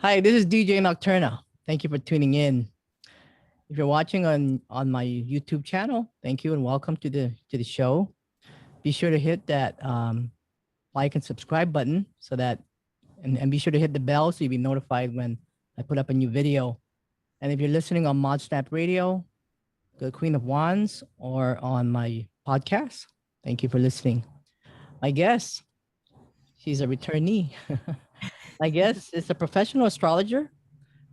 Hi, this is DJ Nocturna. Thank you for tuning in. If you're watching on my YouTube channel, thank you and welcome to the show. Be sure to hit that like and subscribe button so that and be sure to hit the bell so you'll be notified when I put up a new video. And if you're listening on ModSnap Radio, the Queen of Wands, or on my podcast, thank you for listening. My guest, she's a returnee. My guest is a professional astrologer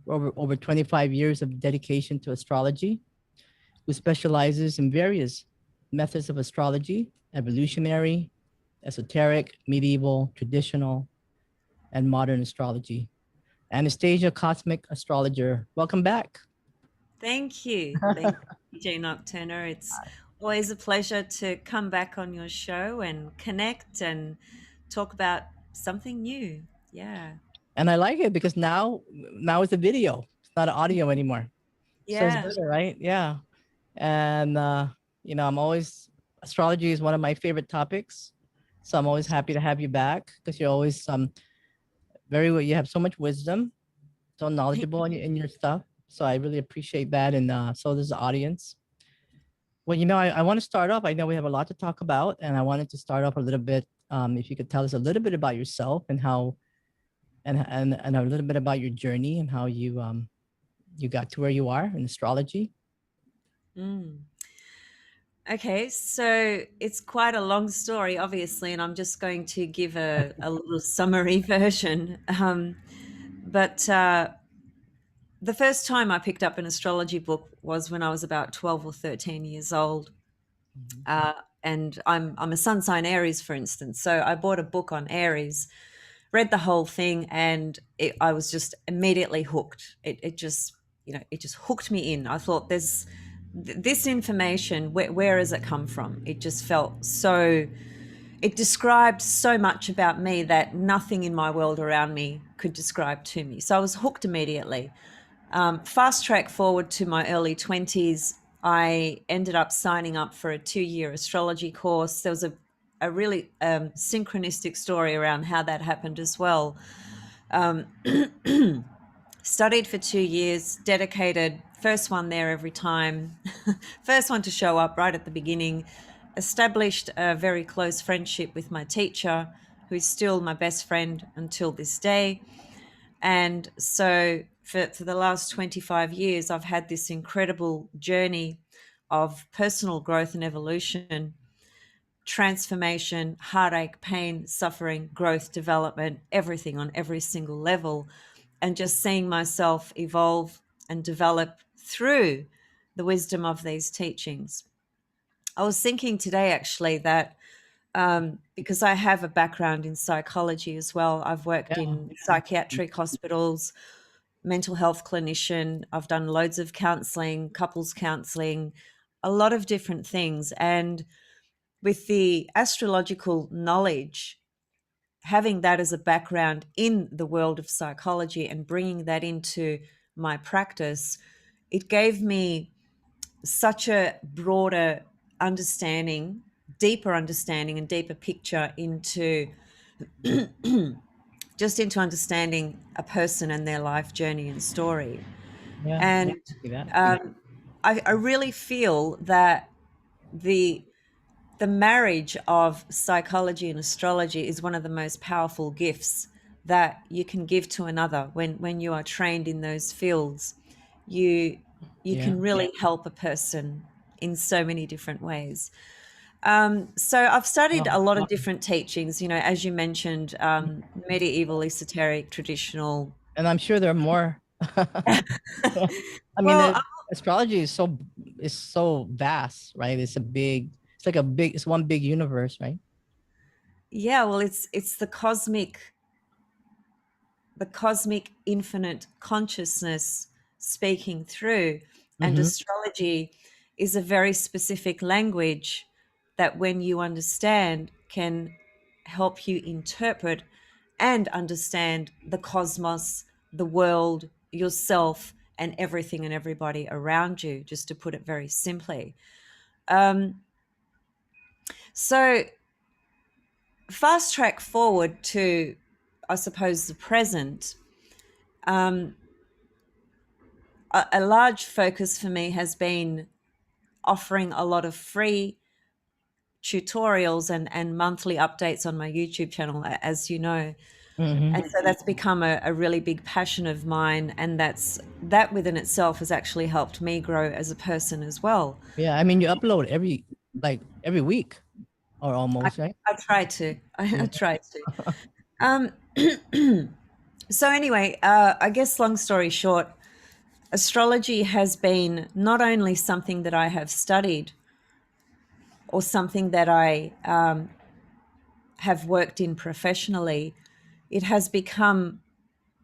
over 25 years of dedication to astrology, who specializes in various methods of astrology: evolutionary, esoteric, medieval, traditional, and modern astrology. Anastasia, cosmic astrologer. Welcome back. Thank you. Thank you, Jane Nocturna. It's always a pleasure to come back on your show and connect and talk about something new. Yeah. And I like it because now it's a video. It's not audio anymore. So it's Yeah. better, right? Yeah. And I'm always astrology is one of my favorite topics. So I'm always happy to have you back because you're always you have so much wisdom, so knowledgeable in your stuff. So I really appreciate that. And so does the audience. Well, I want to start off. I know we have a lot to talk about, and I wanted to start off a little bit. If you could tell us a little bit about yourself and how, and a little bit about your journey and how you got to where you are in astrology. Mm. Okay, so it's quite a long story, obviously, and I'm just going to give a little summary version. But the first time I picked up an astrology book was when I was about 12 or 13 years old. Mhm. Uh, and I'm a sun sign Aries, for instance. So I bought a book on Aries, read the whole thing, and I was just immediately hooked. It just it just hooked me in. I thought this information. Where has it come from? It just felt so. It described so much about me that nothing in my world around me could describe to me. So I was hooked immediately. Fast track forward to my early 20s, I ended up signing up for a 2-year astrology course. There was a really synchronistic story around how that happened as well. Um, Studied for 2 years, dedicated, first one there every time, first one to show up right at the beginning, established a very close friendship with my teacher, who's still my best friend until this day. And so for the last 25 years, I've had this incredible journey of personal growth and evolution, transformation, heartache, pain, suffering, growth, development, everything on every single level, and just seeing myself evolve and develop through the wisdom of these teachings. I was thinking today actually that because I have a background in psychology as well, I've worked Yeah. in psychiatric hospitals, mental health clinician. I've done loads of counseling, couples counseling, a lot of different things. And with the astrological knowledge, having that as a background in the world of psychology and bringing that into my practice, it gave me such a broader understanding, deeper understanding, and deeper picture into just into understanding a person and their life journey and story. Yeah. And See that. I really feel that the the marriage of psychology and astrology is one of the most powerful gifts that you can give to another when you are trained in those fields. You Yeah. can really help a person in so many different ways. So I've studied a Well, lot of different teachings, as you mentioned, medieval, esoteric, traditional. and I'm sure there are more. I mean, Well, astrology is so vast, right? It's one big universe, right? yeah, well, it's the cosmic infinite consciousness speaking through, and Mm-hmm. astrology is a very specific language that, when you understand, can help you interpret and understand the cosmos, the world, yourself, and everything and everybody around you, just to put it very simply. So fast track forward to, I suppose, the present. A large focus for me has been offering a lot of free tutorials and monthly updates on my YouTube channel, as you know. Hmm. And so that's become a really big passion of mine. And that within itself has actually helped me grow as a person as well. Yeah, I mean, you upload every week or I, almost, right? I try to. I Yeah. try to. Um, so anyway, I guess long story short, astrology has been not only something that I have studied or something that I have worked in professionally, it has become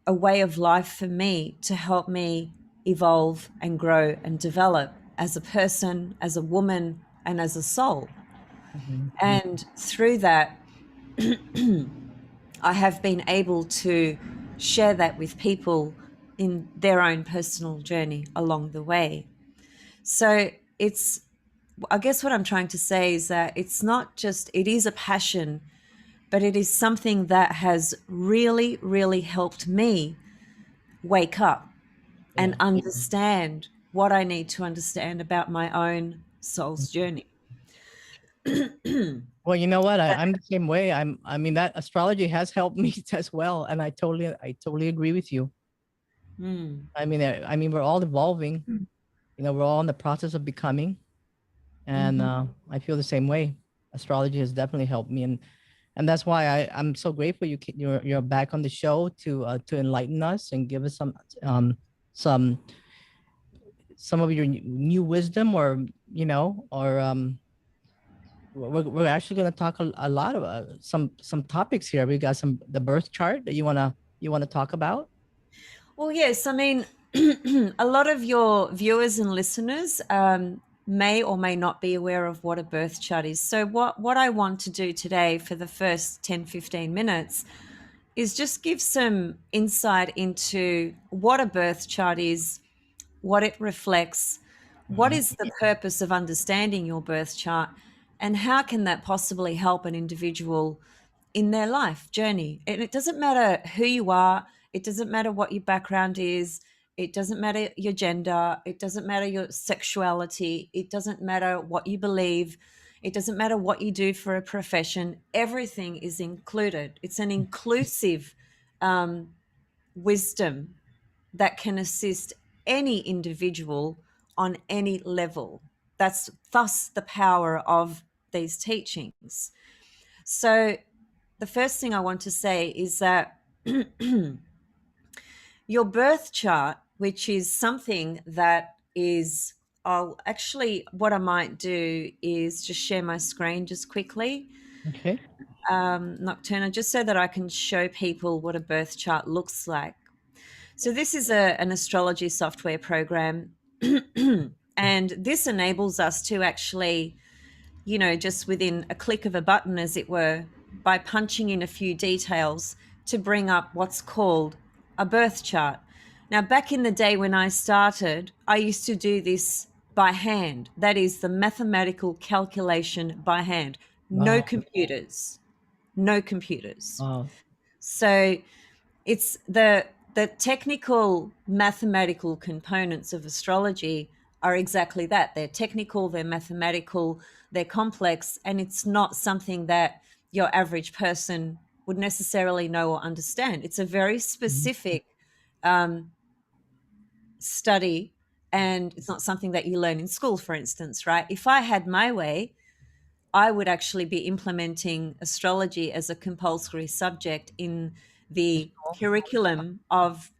a way of life for me to help me evolve and grow and develop as a person, as a woman, and as a soul. Hmm. And through that, I have been able to share that with people in their own personal journey along the way. So it's, I guess what I'm trying to say is that it's not just, it is a passion, but it is something that has really, really helped me wake up and Yeah. understand what I need to understand about my own soul's journey. Well, you know what? I'm the same way. I mean, that astrology has helped me as well, and I totally agree with you. Mm. I mean, we're all evolving. You know, we're all in the process of becoming, and Hmm. I feel the same way. Astrology has definitely helped me, and that's why I'm so grateful you're back on the show to enlighten us and give us um some some of your new wisdom, or we're actually going to talk a lot about some topics here. We got some the birth chart that you want to talk about. Well, yes, I mean, a lot of your viewers and listeners may or may not be aware of what a birth chart is. So, what I want to do today for the first 10-15 minutes is just give some insight into what a birth chart is, what it reflects, what Mhm. is the purpose of understanding your birth chart, and how can that possibly help an individual in their life journey. And it doesn't matter who you are, it doesn't matter what your background is, it doesn't matter your gender, it doesn't matter your sexuality, it doesn't matter what you believe, it doesn't matter what you do for a profession. Everything is included. It's an inclusive wisdom that can assist any individual on any level. That's thus the power of these teachings. So, the first thing I want to say is that your birth chart, which is something that is, I'll actually, what I might do is just share my screen just quickly, Okay. Nocturna, just so that I can show people what a birth chart looks like. So, this is an astrology software program, and this enables us to actually, just within a click of a button, as it were, by punching in a few details to bring up what's called a birth chart. Now, back in the day when I started, I used to do this by hand. That is the mathematical calculation by hand. No Wow. computers. No computers. Wow. So it's the technical mathematical components of astrology are exactly that. They're technical, they're mathematical, they're complex, and it's not something that your average person would necessarily know or understand. It's a very Mhm. specific study, and it's not something that you learn in school, for instance, right? If I had my way, I would actually be implementing astrology as a compulsory subject in That's the cool. curriculum of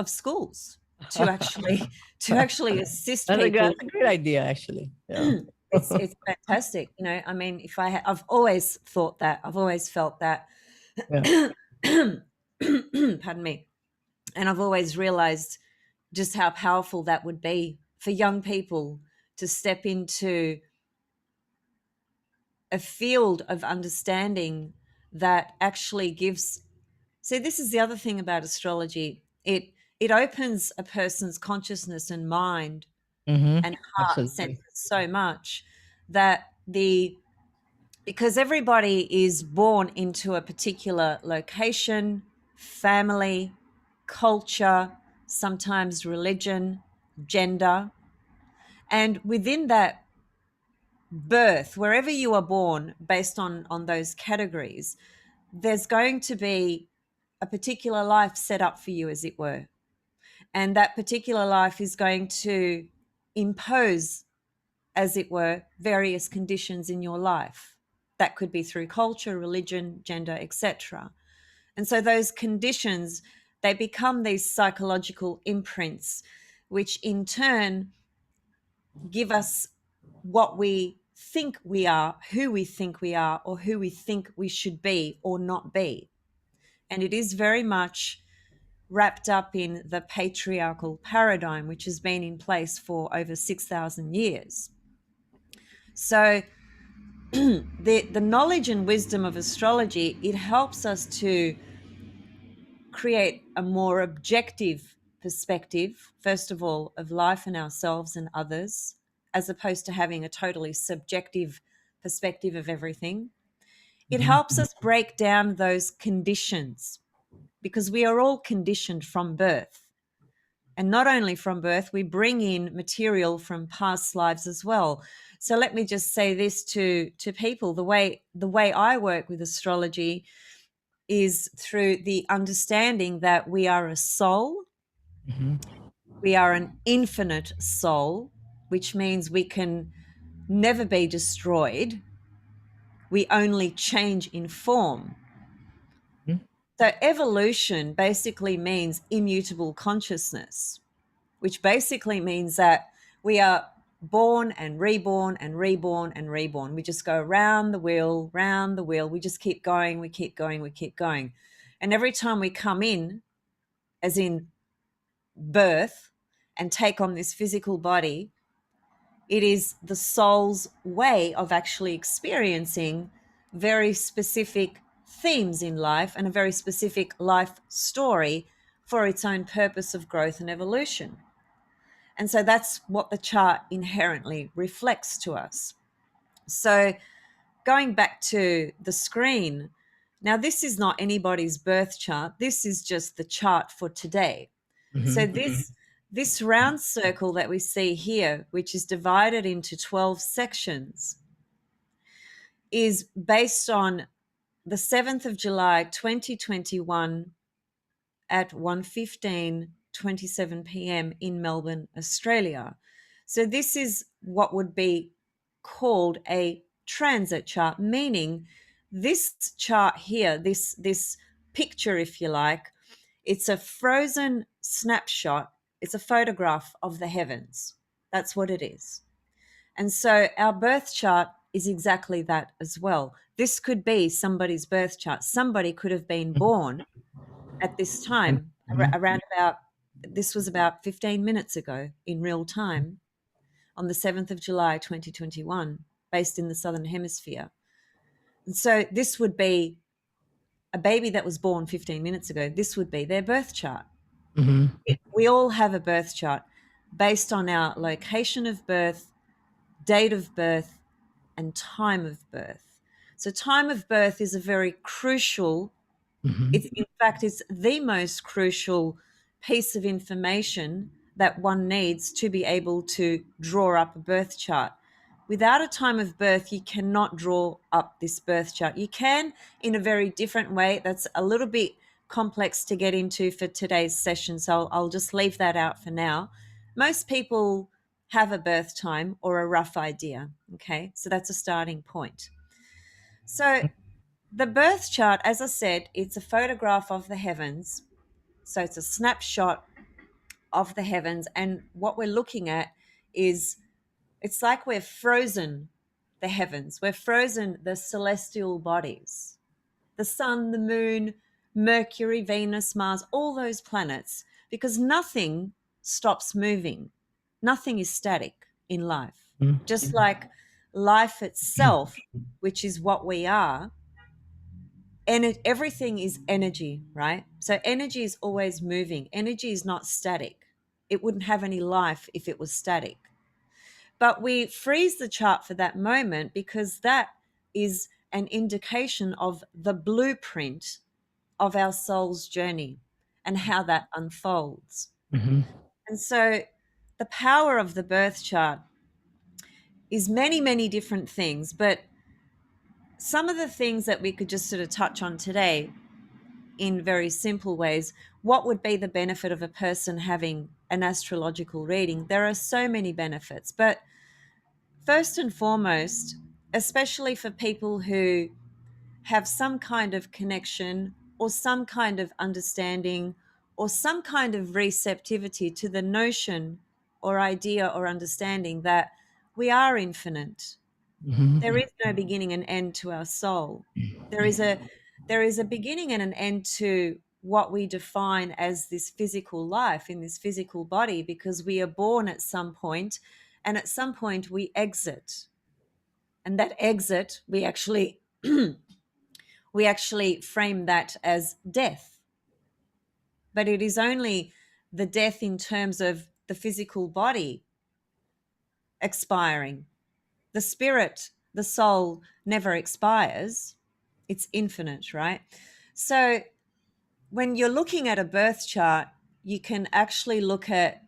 schools to actually to actually assist people. That's a great idea, actually. Yeah. It's fantastic. I mean, if I've always thought that, I've always felt that. Yeah. Pardon me. And I've always realized just how powerful that would be for young people to step into a field of understanding that actually gives. See, this is the other thing about astrology. It opens a person's consciousness and mind Mm-hmm. and heart Absolutely. senses so much that the because everybody is born into a particular location, family, culture, sometimes religion, gender. And within that birth, wherever you are born, based on those categories, there's going to be a particular life set up for you, as it were. And that particular life is going to impose, as it were, various conditions in your life. That could be through culture, religion, gender, etc. And so those conditions, they become these psychological imprints, which in turn give us what we think we are, who we think we are, or who we think we should be or not be. And it is very much wrapped up in the patriarchal paradigm, which has been in place for over 6,000 years. So the knowledge and wisdom of astrology, it helps us to create a more objective perspective, first of all, of life and ourselves and others, as opposed to having a totally subjective perspective of everything. It Mhm. helps us break down those conditions because we are all conditioned from birth. And not only from birth, we bring in material from past lives as well. So let me just say this to people: the way I work with astrology is through the understanding that we are a soul, Mhm. we are an infinite soul, which means we can never be destroyed. We only change in form. Mhm. So evolution basically means immutable consciousness, which basically means that we are born and reborn and reborn and reborn. We just go round the wheel, round the wheel. We just keep going, we keep going, we keep going. And every time we come in, as in birth, and take on this physical body, it is the soul's way of actually experiencing very specific themes in life and a very specific life story for its own purpose of growth and evolution. And so that's what the chart inherently reflects to us. So going back to the screen, now this is not anybody's birth chart. This is just the chart for today. So Mhm. this round circle that we see here, which is divided into 12 sections, is based on the 7th of July 2021 at 1:15:27 p.m. in Melbourne, Australia. So this is what would be called a transit chart, meaning this chart here, this picture, if you like, it's a frozen snapshot. It's a photograph of the heavens. That's what it is. And so our birth chart is exactly that as well. This could be somebody's birth chart. Somebody could have been Mhm. born at this time, Mhm. around about, this was about 15 minutes ago in real time, on the 7th of July 2021, based in the Southern Hemisphere. And so this would be a baby that was born 15 minutes ago. This would be their birth chart. Mhm. We all have a birth chart based on our location of birth, date of birth, and time of birth. So time of birth is a very crucial, Mhm. it's, in fact, it's the most crucial piece of information that one needs to be able to draw up a birth chart. Without a time of birth, you cannot draw up this birth chart. You can in a very different way. That's a little bit complex to get into for today's session, so I'll just leave that out for now. Most people have a birth time or a rough idea. Okay, so that's a starting point. So the birth chart, as I said, it's a photograph of the heavens. So it's a snapshot of the heavens. And what we're looking at is, it's like we're frozen the heavens, we're frozen the celestial bodies, the sun, the moon, Mercury, Venus, Mars, all those planets, because nothing stops moving. Nothing is static in life. Just like life itself, which is what we are, and everything is energy, right? So energy is always moving. Energy is not static. It wouldn't have any life if it was static. But we freeze the chart for that moment because that is an indication of the blueprint of our soul's journey. and how that unfolds. Mm-hmm. And so the power of the birth chart is many, many different things, but some of the things that we could just sort of touch on today in very simple ways. What would be the benefit of a person having an astrological reading? There are so many benefits, but first and foremost, especially for people who have some kind of connection or some kind of understanding or some kind of receptivity to the notion or idea or understanding that we are infinite. There Mm-hmm. is no beginning and end to our soul. There is a beginning and an end to what we define as this physical life in this physical body, because we are born at some point, and at some point we exit. And that exit, we actually frame that as death. But it is only the death in terms of the physical body expiring. The spirit, the soul never expires. It's infinite, right? So when you're looking at a birth chart, you can actually look at,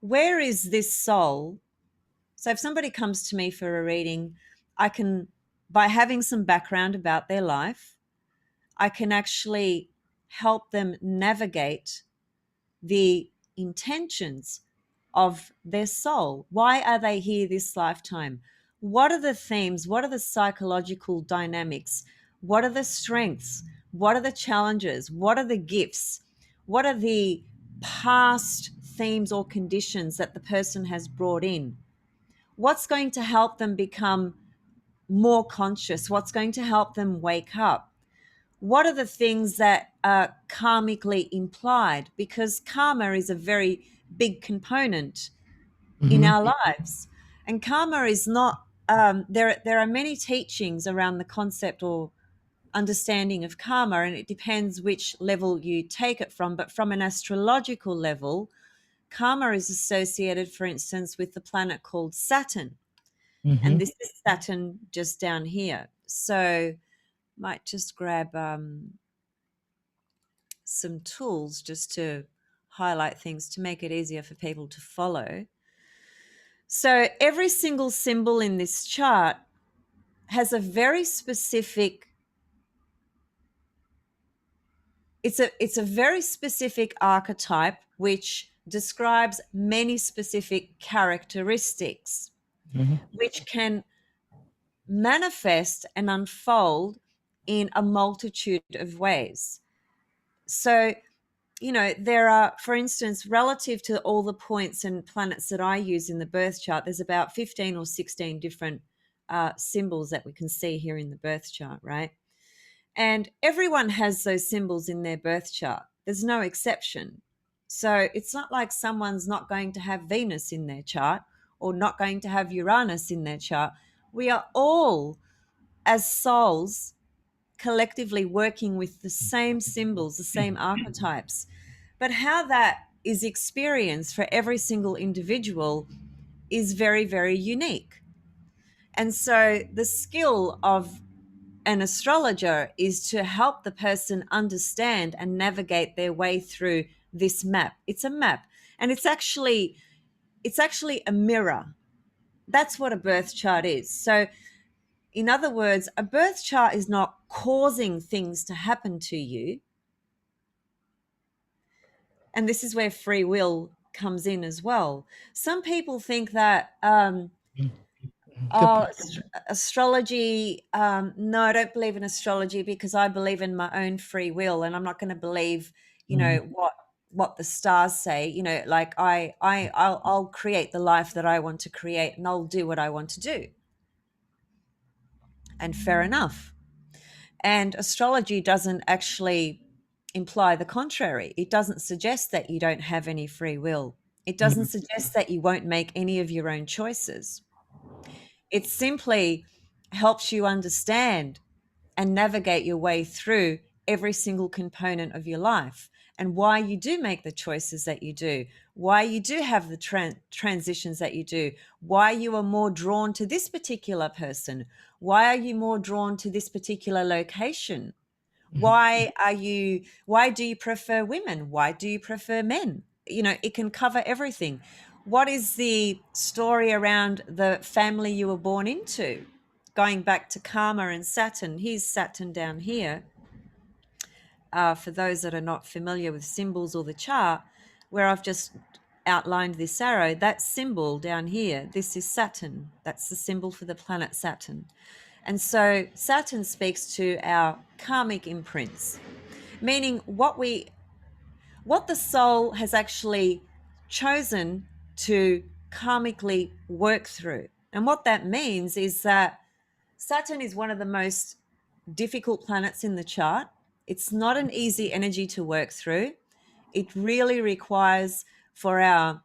where is this soul? So if somebody comes to me for a reading, I can, by having some background about their life, I can actually help them navigate the intentions of their soul. Why are they here this lifetime? What are the themes? What are the psychological dynamics? What are the strengths? What are the challenges? What are the gifts? What are the past themes or conditions that the person has brought in? What's going to help them become more conscious? What's going to help them wake up? What are the things that are karmically implied? Because karma is a very big component in Mm-hmm. our lives. And karma is not, there are many teachings around the concept or understanding of karma, and it depends which level you take it from. But from an astrological level, karma is associated, for instance, with the planet called Saturn. And Mm-hmm. this is Saturn just down here. So might just grab some tools just to highlight things to make it easier for people to follow. So every single symbol in this chart has a very specific, it's a very specific archetype which describes many specific characteristics Mm-hmm. which can manifest and unfold in a multitude of ways. So there are, for instance, relative to all the points and planets that I use in the birth chart, there's about 15 or 16 different symbols that we can see here in the birth chart, right? And everyone has those symbols in their birth chart. There's no exception. So it's not like someone's not going to have Venus in their chart or not going to have Uranus in their chart. We are all, as souls, collectively working with the same symbols, the same archetypes. But how that is experienced for every single individual is very, very unique. And so the skill of an astrologer is to help the person understand and navigate their way through this map. It's a map, and it's actually a mirror. That's what a birth chart is. So in other words, a birth chart is not causing things to happen to you. And this is where free will comes in as well. Some people think that Good oh, point. astrology. No, I don't believe in astrology because I believe in my own free will, and I'm not going to believe, Mm-hmm. what the stars say. Like I'll create the life that I want to create, and I'll do what I want to do. And fair enough. And astrology doesn't actually imply the contrary. It doesn't suggest that you don't have any free will. It doesn't Mm-hmm. suggest that you won't make any of your own choices. It simply helps you understand and navigate your way through every single component of your life and why you do make the choices that you do, why you do have the transitions that you do, why you are more drawn to this particular person, why are you more drawn to this particular location, Mhm. Why do you prefer women? Why do you prefer men? It can cover everything. What is the story around the family you were born into? Going back to karma and Saturn, here's Saturn down here. For those that are not familiar with symbols or the chart, where I've just outlined this arrow, that symbol down here, this is Saturn. That's the symbol for the planet Saturn. And so Saturn speaks to our karmic imprints, meaning what the soul has actually chosen to karmically work through. And what that means is that Saturn is one of the most difficult planets in the chart. It's not an easy energy to work through. It really requires for our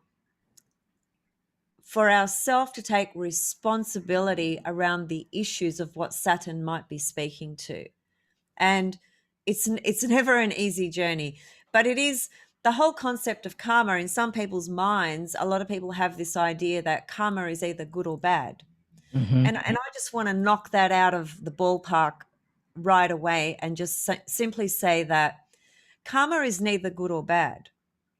for ourselves to take responsibility around the issues of what Saturn might be speaking to. And it's never an easy journey, but it is the whole concept of karma in some people's minds. A lot of people have this idea that karma is either good or bad. Mhm. And I just want to knock that out of the ballpark right away and just simply say that karma is neither good or bad.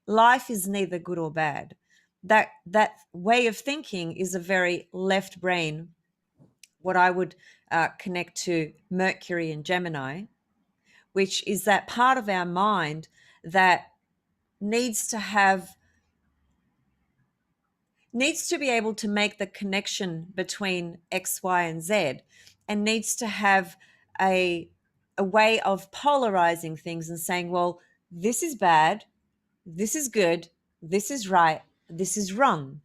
Life is neither good or bad. That way of thinking is a very left brain, what I would connect to Mercury and Gemini, which is that part of our mind that needs to have needs to be able to make the connection between X, Y, and Z, and needs to have a a way of polarizing things and saying, well, this is bad, this is good, this is right, this is wrong.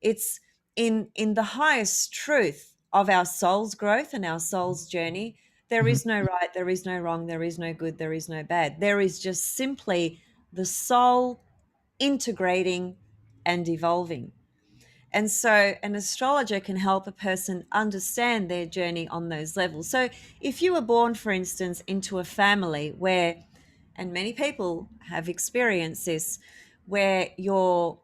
It's in the highest truth of our soul's growth and our soul's journey. There Mhm. is no right, there is no wrong, there is no good, there is no bad. There is just simply the soul integrating and evolving. And so an astrologer can help a person understand their journey on those levels. So if you were born, for instance, into a family where, and many people have experienced this, where your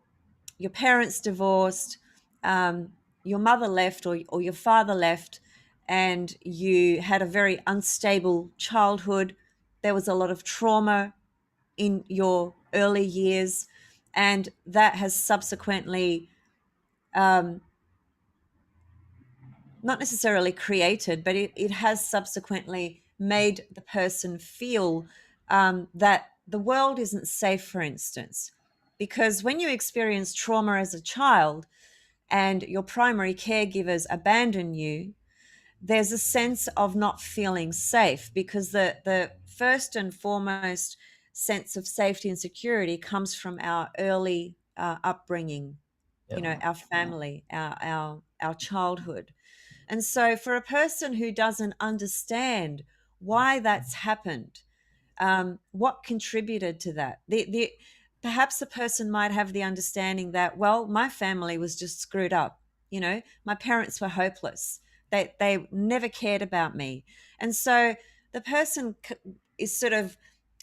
parents divorced, your mother left, or your father left, and you had a very unstable childhood. There was a lot of trauma in your early years, and that has subsequently not necessarily created, but it has subsequently made the person feel that the world isn't safe, for instance. Because when you experience trauma as a child and your primary caregivers abandon you, there's a sense of not feeling safe, because the first and foremost sense of safety and security comes from our early upbringing, Yeah. our family, our childhood. And so, for a person who doesn't understand why that's happened, what contributed to that, perhaps the person might have the understanding that, well, my family was just screwed up. My parents were hopeless. They never cared about me, and so the person is sort of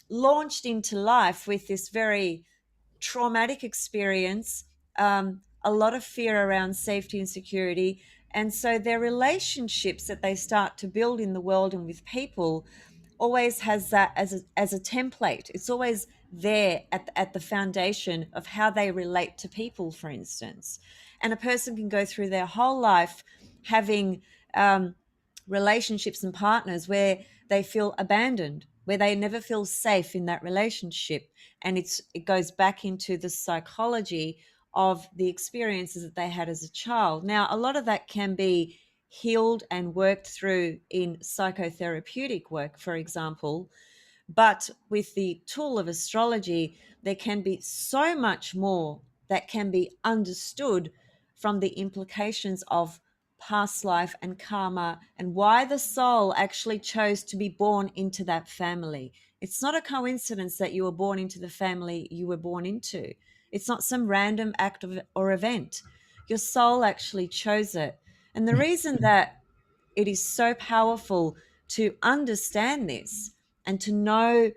launched into life with this very traumatic experience, a lot of fear around safety and security. And so their relationships that they start to build in the world and with people always has that as a template. It's always there at the foundation of how they relate to people, for instance. And a person can go through their whole life having relationships and partners where they feel abandoned, where they never feel safe in that relationship. And it goes back into the psychology of the experiences that they had as a child. Now, a lot of that can be healed and worked through in psychotherapeutic work, for example. But with the tool of astrology, there can be so much more that can be understood from the implications of past life and karma, and why the soul actually chose to be born into that family. It's not a coincidence that you were born into the family you were born into. It's not some random act or event. Your soul actually chose it. And the reason that it is so powerful to understand this and to know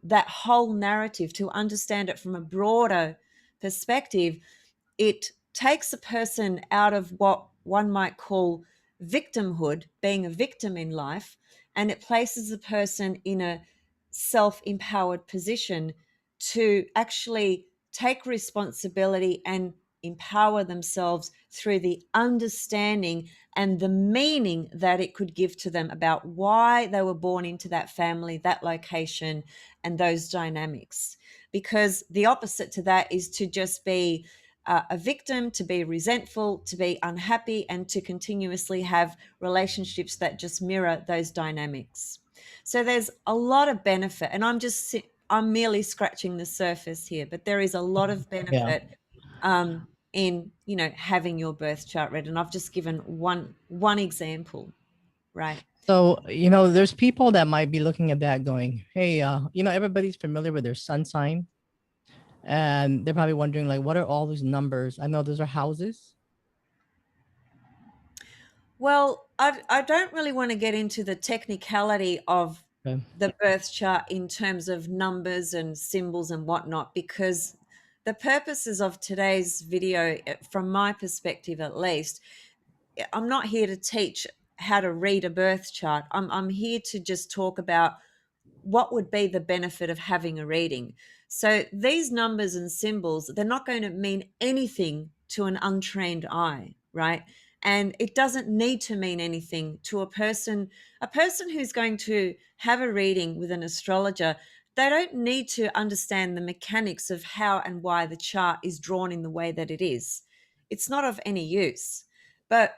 that whole narrative, to understand it from a broader perspective, it takes a person out of what one might call victimhood, being a victim in life, and it places the person in a self-empowered position to actually take responsibility and empower themselves through the understanding and the meaning that it could give to them about why they were born into that family, that location, and those dynamics. Because the opposite to that is to just be a victim, to be resentful, to be unhappy, and to continuously have relationships that just mirror those dynamics. So there's a lot of benefit, and I'm merely scratching the surface here, but there is a lot of Yeah. benefit in having your birth chart read, and I've just given one example, right? So, there's people that might be looking at that going, hey, everybody's familiar with their sun sign. And they're probably wondering, like, what are all these numbers? I know those are houses. Well, I don't really want to get into the technicality of Okay. the birth chart in terms of numbers and symbols and whatnot, because the purposes of today's video, from my perspective at least, I'm not here to teach how to read a birth chart. I'm here to just talk about what would be the benefit of having a reading. So these numbers and symbols, they're not going to mean anything to an untrained eye, right? And it doesn't need to mean anything to a person who's going to have a reading with an astrologer. They don't need to understand the mechanics of how and why the chart is drawn in the way that it is. It's not of any use. But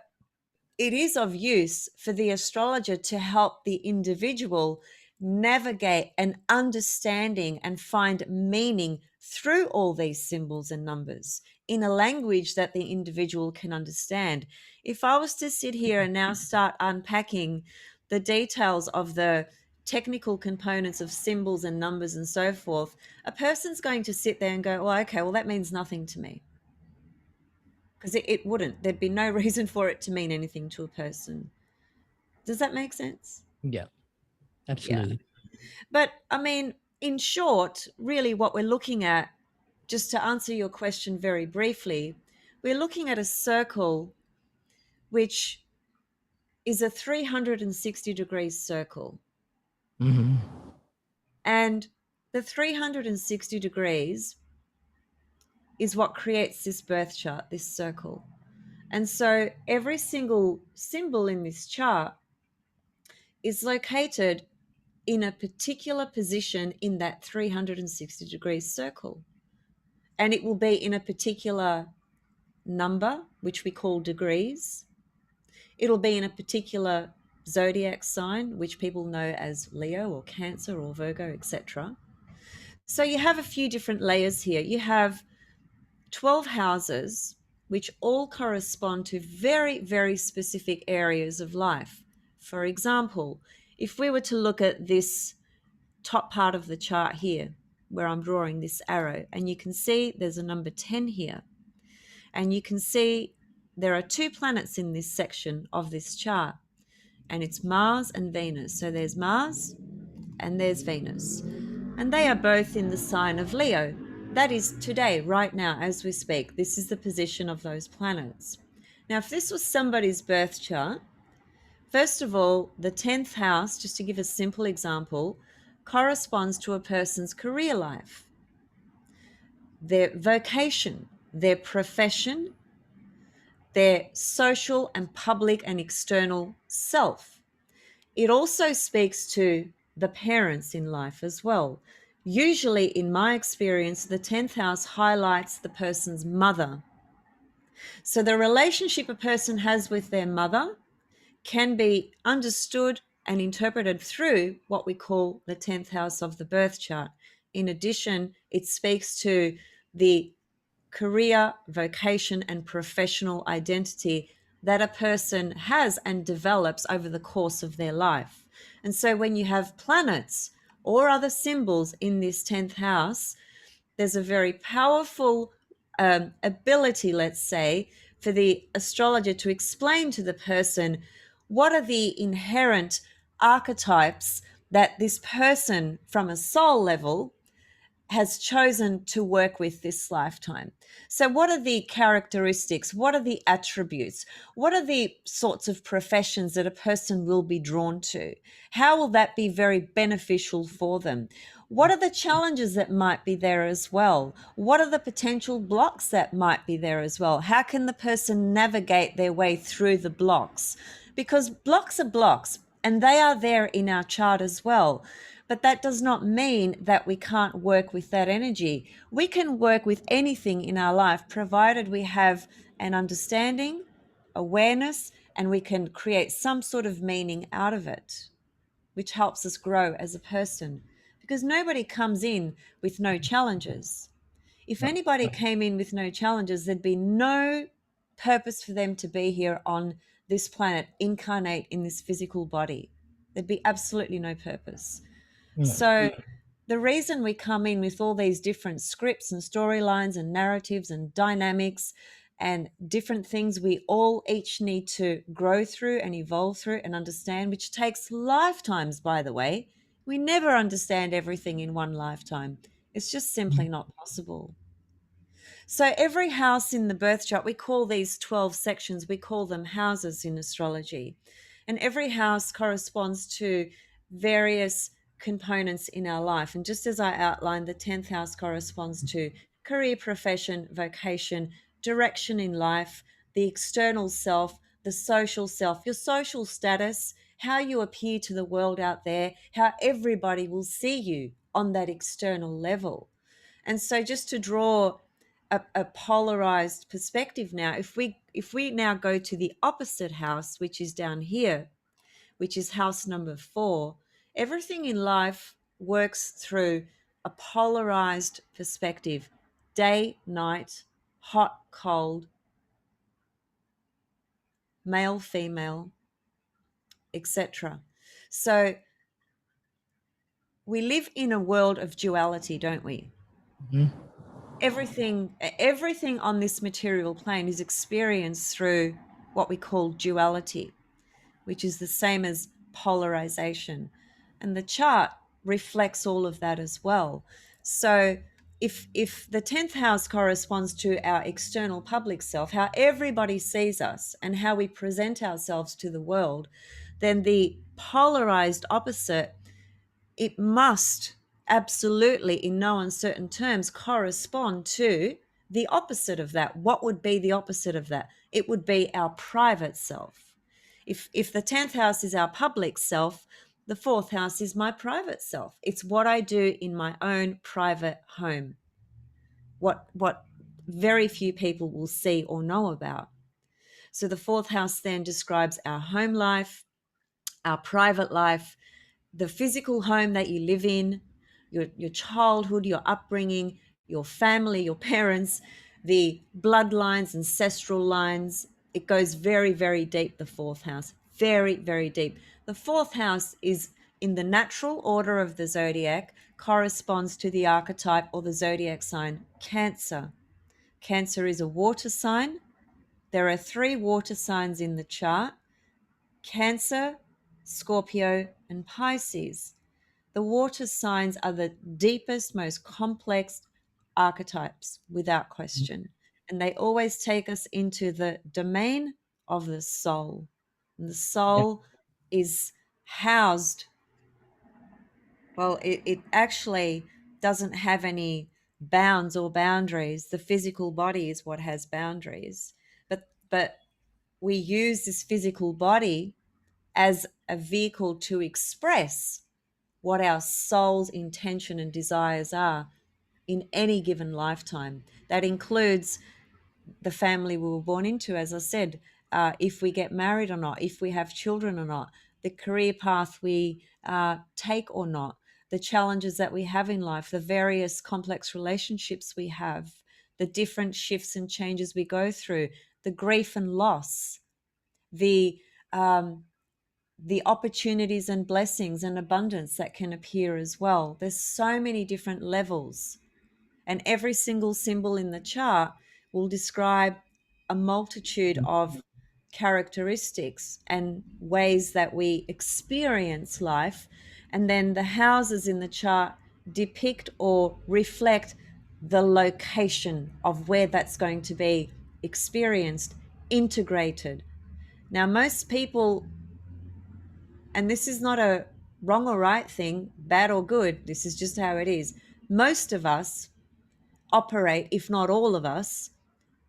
it is of use for the astrologer to help the individual navigate an understanding and find meaning through all these symbols and numbers in a language that the individual can understand. If I was to sit here and now start unpacking the details of the technical components of symbols and numbers and so forth, a person's going to sit there and go, well, okay, well, that means nothing to me, because it wouldn't. There'd be no reason for it to mean anything to a person. Does that make sense? Yeah, Yeah. absolutely. But I mean, in short, really what we're looking at, just to answer your question very briefly, we're looking at a circle which is a 360 degrees circle. Hmm. And the 360 degrees is what creates this birth chart, this circle. And so every single symbol in this chart is located in a particular position in that 360 degrees circle. And it will be in a particular number, which we call degrees. It'll be in a particular zodiac sign, which people know as Leo or Cancer or Virgo, etc. So you have a few different layers here. You have 12 houses, which all correspond to very, very specific areas of life. For example, if we were to look at this top part of the chart here, where I'm drawing this arrow, and you can see there's a number 10 here, and you can see there are two planets in this section of this chart, and it's Mars and Venus. So there's Mars and there's Venus, and they are both in the sign of Leo. That is today, right now, as we speak. This is the position of those planets. Now, if this was somebody's birth chart, first of all, the 10th house, just to give a simple example, corresponds to a person's career life, their vocation, their profession, their social and public and external self. It also speaks to the parents in life as well. Usually, in my experience, the 10th house highlights the person's mother. So the relationship a person has with their mother can be understood and interpreted through what we call the 10th house of the birth chart. In addition, it speaks to the career, vocation, and professional identity that a person has and develops over the course of their life. And so when you have planets or other symbols in this 10th house, there's a very powerful ability, let's say, for the astrologer to explain to the person what are the inherent archetypes that this person from a soul level has chosen to work with this lifetime. So, what are the characteristics? What are the attributes? What are the sorts of professions that a person will be drawn to? How will that be very beneficial for them? What are the challenges that might be there as well? What are the potential blocks that might be there as well? How can the person navigate their way through the blocks? Because blocks are blocks and they are there in our chart as well. But that does not mean that we can't work with that energy. We can work with anything in our life provided we have an understanding, awareness, and we can create some sort of meaning out of it, which helps us grow as a person. Because nobody comes in with no challenges. If No. anybody No. came in with no challenges, there'd be no purpose for them to be here on this planet, incarnate in this physical body. There'd be absolutely no purpose. No. So the reason we come in with all these different scripts and storylines and narratives and dynamics and different things we all each need to grow through and evolve through and understand, which takes lifetimes, by the way. We never understand everything in one lifetime. It's just simply Mhm. not possible. So every house in the birth chart, we call these 12 sections, we call them houses in astrology. And every house corresponds to various components in our life. And just as I outlined, the 10th house corresponds to career, profession, vocation, direction in life, the external self, the social self, your social status, how you appear to the world out there, how everybody will see you on that external level. And so just to draw a polarized perspective now, if we now go to the opposite house, which is down here, which is house number 4, everything in life works through a polarized perspective: day, night, hot, cold, male, female, etc. So we live in a world of duality, don't we? Mhm. Everything on this material plane is experienced through what we call duality, which is the same as polarization. And the chart reflects all of that as well. So if the 10th house corresponds to our external public self, how everybody sees us and how we present ourselves to the world, then the polarized opposite, it must absolutely, in no uncertain terms, correspond to the opposite of that. What would be the opposite of that? It would be our private self. If the 10th house is our public self, the 4th house is my private self. It's what I do in my own private home. What very few people will see or know about. So the 4th house then describes our home life, our private life, the physical home that you live in, your childhood, your upbringing, your family, your parents, the bloodlines, ancestral lines. It goes very, very deep, the 4th house, very, very deep. The 4th house is in the natural order of the zodiac, corresponds to the archetype or the zodiac sign Cancer. Cancer is a water sign. There are 3 water signs in the chart: Cancer, Scorpio, and Pisces. The water signs are the deepest, most complex archetypes, without question. And they always take us into the domain of the soul. And the Yeah. soul is housed, well, it actually doesn't have any bounds or boundaries. The physical body is what has boundaries. But we use this physical body as a vehicle to express what our soul's intention and desires are in any given lifetime. That includes the family we were born into, as I said, if we get married or not, if we have children or not, the career path we take or not, the challenges that we have in life, the various complex relationships we have, the different shifts and changes we go through, the grief and loss, the um, the opportunities and blessings and abundance that can appear as well. There's so many different levels, and every single symbol in the chart will describe a multitude of characteristics and ways that we experience life. And then the houses in the chart depict or reflect the location of where that's going to be experienced, integrated. Now, most people, and this is not a wrong or right thing, bad or good, this is just how it is. Most of us operate, if not all of us,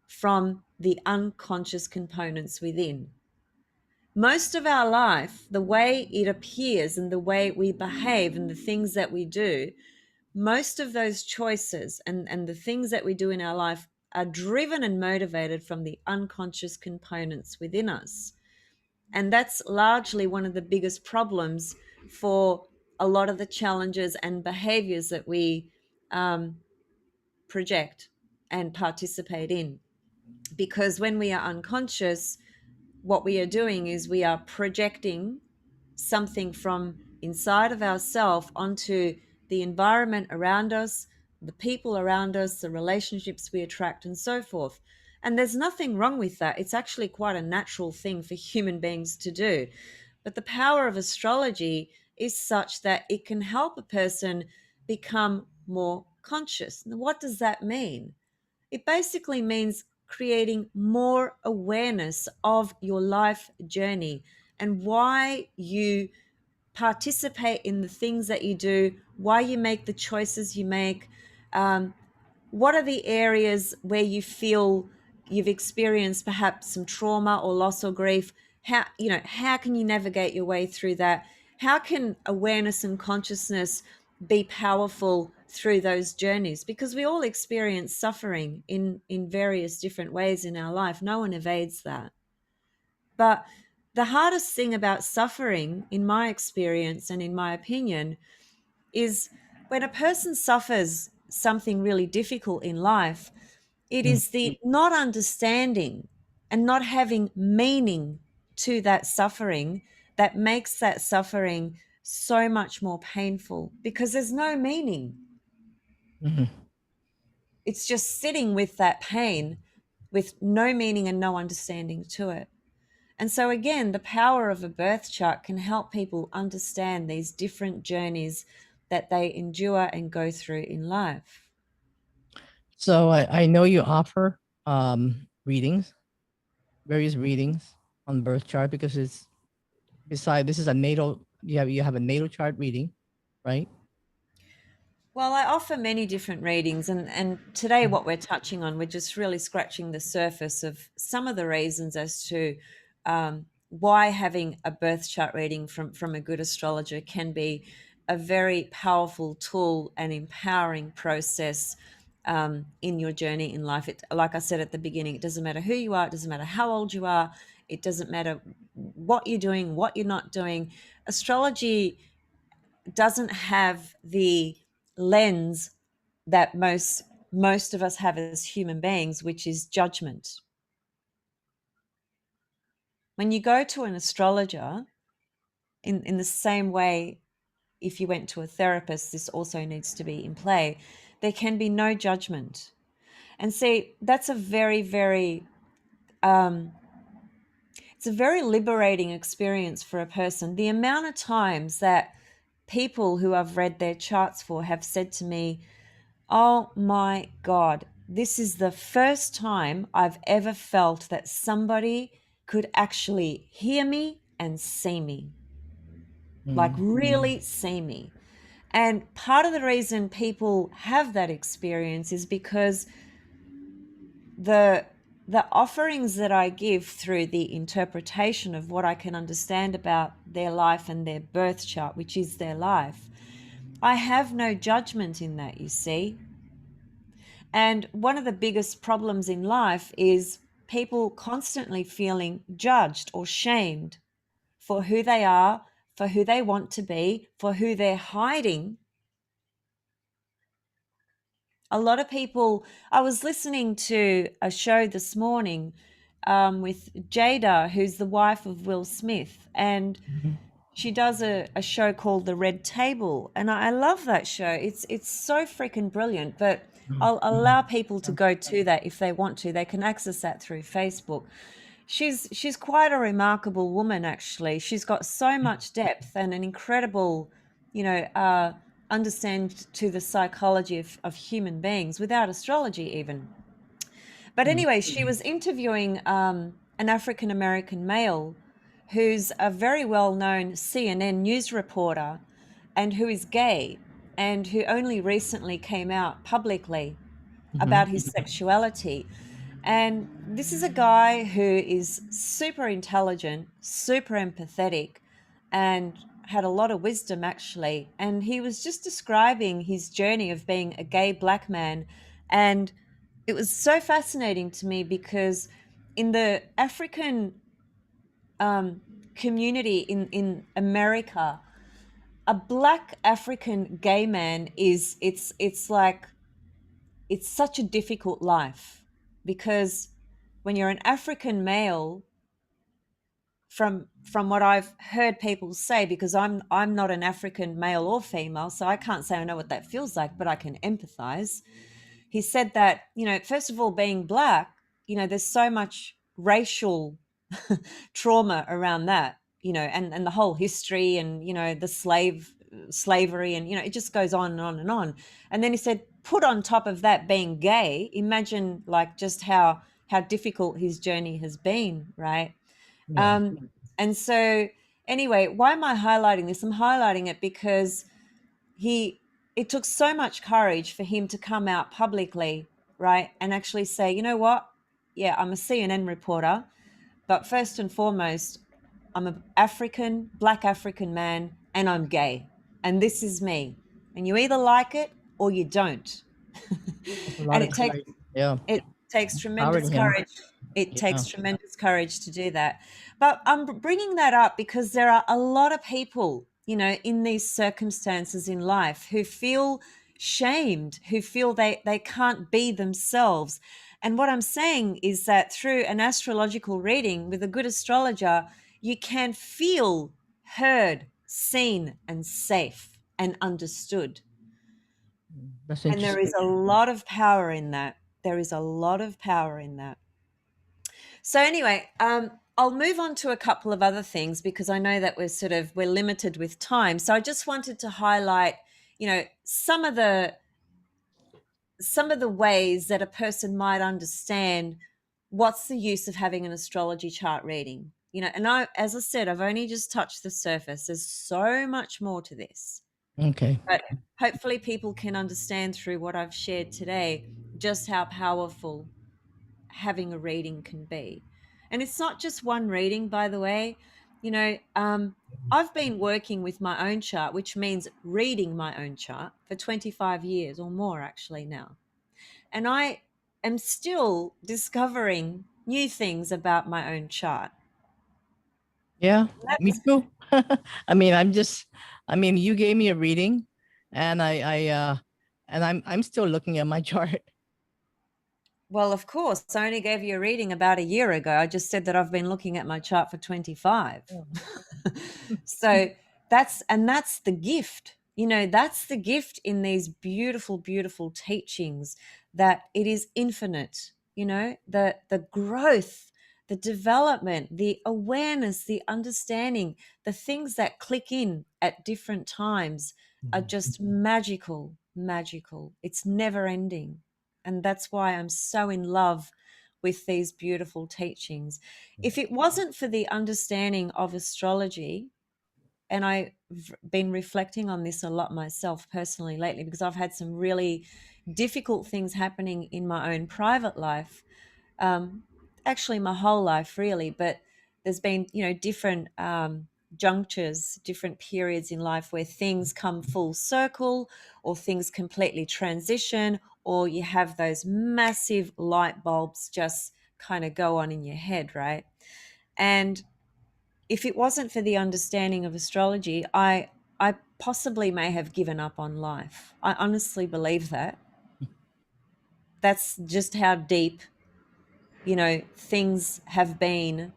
from the unconscious components within. Most of our life, the way it appears and the way we behave and the things that we do, most of those choices and the things that we do in our life are driven and motivated from the unconscious components within us. And that's largely one of the biggest problems for a lot of the challenges and behaviors that we project and participate in. Because when we are unconscious, what we are doing is we are projecting something from inside of ourselves onto the environment around us, the people around us, the relationships we attract, and so forth. And there's nothing wrong with that. It's actually quite a natural thing for human beings to do. But the power of astrology is such that it can help a person become more conscious. Now, what does that mean? It basically means creating more awareness of your life journey and why you participate in the things that you do, why you make the choices you make. What are the areas where you feel you've experienced perhaps some trauma or loss or grief? How can you navigate your way through that? How can awareness and consciousness be powerful through those journeys? Because we all experience suffering in various different ways in our life. No one evades that. But the hardest thing about suffering, in my experience and in my opinion, is when a person suffers something really difficult in life, it Mm. is the not understanding and not having meaning to that suffering that makes that suffering so much more painful because there's no meaning. Mhm. It's just sitting with that pain with no meaning and no understanding to it. And so, again, the power of a birth chart can help people understand these different journeys that they endure and go through in life. So I know you offer readings, various readings on birth chart because it's beside this is a natal you have a natal chart reading, right? Well, I offer many different readings, and today, Mm. what we're touching on, we're just really scratching the surface of some of the reasons as to why having a birth chart reading from a good astrologer can be a very powerful tool and empowering process in your journey in life. It, like I said at the beginning, it doesn't matter who you are, it doesn't matter how old you are, it doesn't matter what you're doing, what you're not doing. Astrology doesn't have the lens that most of us have as human beings, which is judgment. When you go to an astrologer, in the same way, if you went to a therapist, this also needs to be in play. There can be no judgment. And see, that's a very, it's a very liberating experience for a person. The amount of times that people who I've read their charts for have said to me, "Oh my God, this is the first time I've ever felt that somebody could actually hear me and see me, like Mm. really see me." And part of the reason people have that experience is because the the offerings that I give through the interpretation of what I can understand about their life and their birth chart, which is their life, I have no judgment in that, you see. And one of the biggest problems in life is people constantly feeling judged or shamed for who they are, for who they want to be, for who they're hiding. A lot of people, I was listening to a show this morning with Jada, who's the wife of Will Smith, and Mhm. she does a show called The Red Table, and I love that show. It's so freaking brilliant. But Mhm. I'll Mhm. allow people to go to that if they want to. They can access that through Facebook. She's quite a remarkable woman, actually. She's got so much depth and an incredible, you know, understand to the psychology of human beings without astrology even. But Mm. anyway, she was interviewing an African American male who's a very well known CNN news reporter and who is gay and who only recently came out publicly Mhm. about his sexuality. And this is a guy who is super intelligent, super empathetic, and had a lot of wisdom actually. And he was just describing his journey of being a gay black man. And it was so fascinating to me because in the African um, community in America, a black African gay man is it's like it's such a difficult life because when you're an African male, from what I've heard people say, because I'm not an African male or female, so I can't say I know what that feels like, but I can empathize. He said that, first of all, being black, there's so much racial trauma around that, and the whole history and, the slavery and, it just goes on and on and on. And then he said, put on top of that being gay, imagine like just how difficult his journey has been, right? Yeah. And so anyway, why am I highlighting this? I'm highlighting it because he it took so much courage for him to come out publicly, right, and actually say, you know what, yeah, I'm a CNN reporter, but first and foremost, I'm a black African man, and I'm gay, and this is me, and you either like it or you don't. That's a lot And of courage. Yeah. it takes Empowering tremendous him. courage. It Yeah. takes tremendous courage to do that. But I'm bringing that up because there are a lot of people, in these circumstances in life who feel shamed, who feel they can't be themselves. And what I'm saying is that through an astrological reading with a good astrologer, you can feel heard, seen, and safe and understood. That's And there is interesting. a lot of power in that. There is a lot of power in that. So anyway, I'll move on to a couple of other things because I know that we're limited with time. So I just wanted to highlight, some of the ways that a person might understand what's the use of having an astrology chart reading. And as I said, I've only just touched the surface. There's so much more to this. Okay. But hopefully people can understand through what I've shared today just how powerful having a reading can be. And it's not just one reading, by the way. I've been working with my own chart, which means reading my own chart for 25 years or more actually now. And I am still discovering new things about my own chart. Yeah, me That's too. You gave me a reading and I'm still looking at my chart. Well, of course, I only gave you a reading about a year ago. I just said that I've been looking at my chart for 25. Yeah. So that's the gift. That's the gift in these beautiful, beautiful teachings, that it is infinite, the growth, the development, the awareness, the understanding, the things that click in at different times are just magical, magical. It's never ending. And that's why I'm so in love with these beautiful teachings. If it wasn't for the understanding of astrology, and I've been reflecting on this a lot myself personally lately because I've had some really difficult things happening in my own private life, um, actually my whole life really, but there's been different junctures, different periods in life where things come full circle or things completely transition, or you have those massive light bulbs just kind of go on in your head, right? And if it wasn't for the understanding of astrology, I possibly may have given up on life. I honestly believe that. That's just how deep, things have been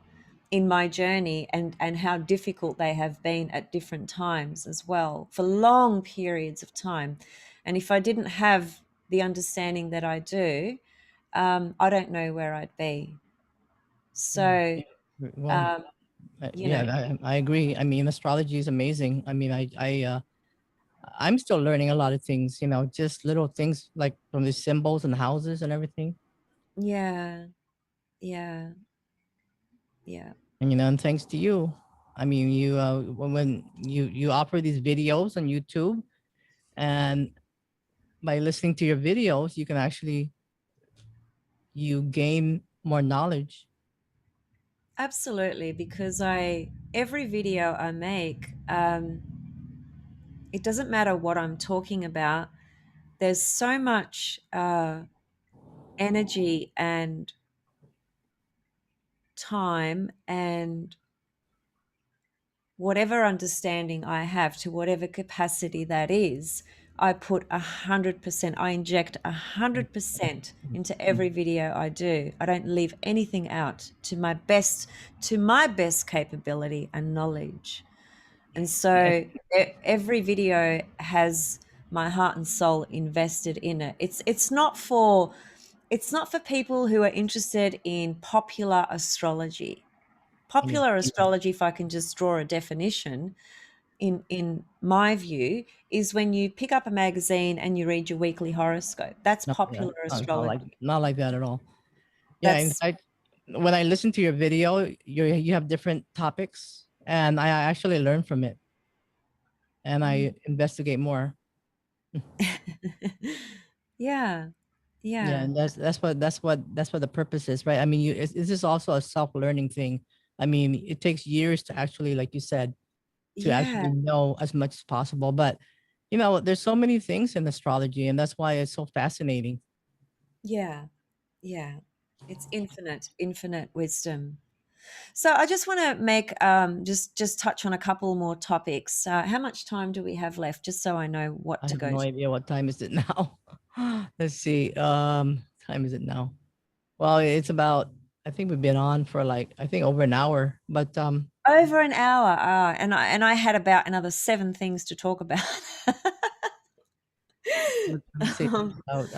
in my journey, and how difficult they have been at different times as well, for long periods of time. And if I didn't have the understanding that I do, I don't know where I'd be. Mm. So, Well, um, you yeah, know, I agree. I mean, astrology is amazing. I'm still learning a lot of things, just little things like from the symbols and houses and everything. Yeah. Yeah. Yeah. And and thanks to you, I mean, you when you offer these videos on YouTube, and by listening to your videos, you can actually you gain more knowledge. Absolutely, because I every video I make, it doesn't matter what I'm talking about. There's so much energy and time and whatever understanding I have to whatever capacity that is, I put 100%, I inject Mm, 100% mm, into mm. every video I do. I don't leave anything out to my best capability and knowledge. And And so every video has my heart and soul invested in it. It's not for people who are interested in popular astrology. and your Popular opinion. astrology, if I can just draw a definition, in my view, is when you pick up a magazine and you read your weekly horoscope. That's No, yeah, popular it's not like astrology. that at all. Yeah, in That's fact, when I listen to your video, you have different topics, and I actually learn from it, and I Mm. investigate more. Yeah, Yeah, yeah, and that's what the purpose is, right? I mean, this is also a self learning thing. I mean, it takes years to actually, like you said, to yeah, actually know as much as possible. But there's so many things in astrology, and that's why it's so fascinating. yeah, yeah. It's infinite, infinite wisdom. So I just want to make just touch on a couple more topics. How much time do we have left? Just so I know what I to have go no to. idea what time is it now. Let's see. Time is it now? Well, it's about. I think we've been on for like I think over an hour. But Over an hour, and I had about another seven things to talk about. let me see um, about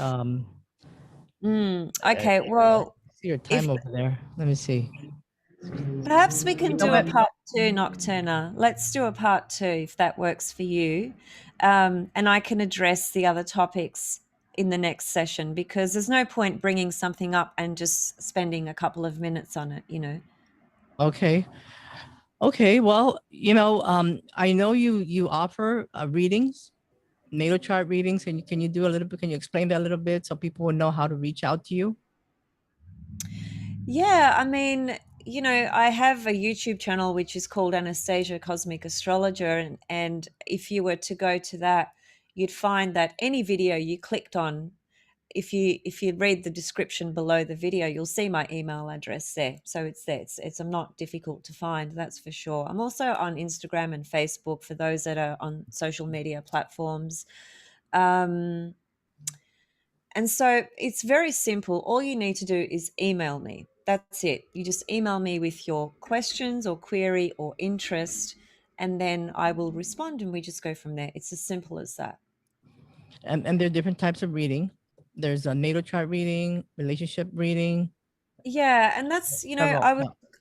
uh, okay, well, see your if time over there. Let me see. perhaps we You can know do a what? part two, Nocturna. Let's do a part two if that works for you, and I can address the other topics in the next session because there's no point bringing something up and just spending a couple of minutes on it. Okay. Okay. Well, I know you offer readings, natal chart readings. Can you do a little bit? Can you explain that a little bit so people will know how to reach out to you? Yeah, I mean, I have a YouTube channel which is called Anastasia Cosmic Astrologer, and if you were to go to that, you'd find that any video you clicked on, if you read the description below the video, you'll see my email address there. So it's there. It's I'm not difficult to find, that's for sure. I'm also on Instagram and Facebook for those that are on social media platforms. Um, and so it's very simple. All you need to do is email me. That's it. You just email me with your questions or query or interest, and then I will respond and we just go from there. It's as simple as that. And there are different types of reading. There's a natal chart reading, relationship reading, Yeah, and that's, several.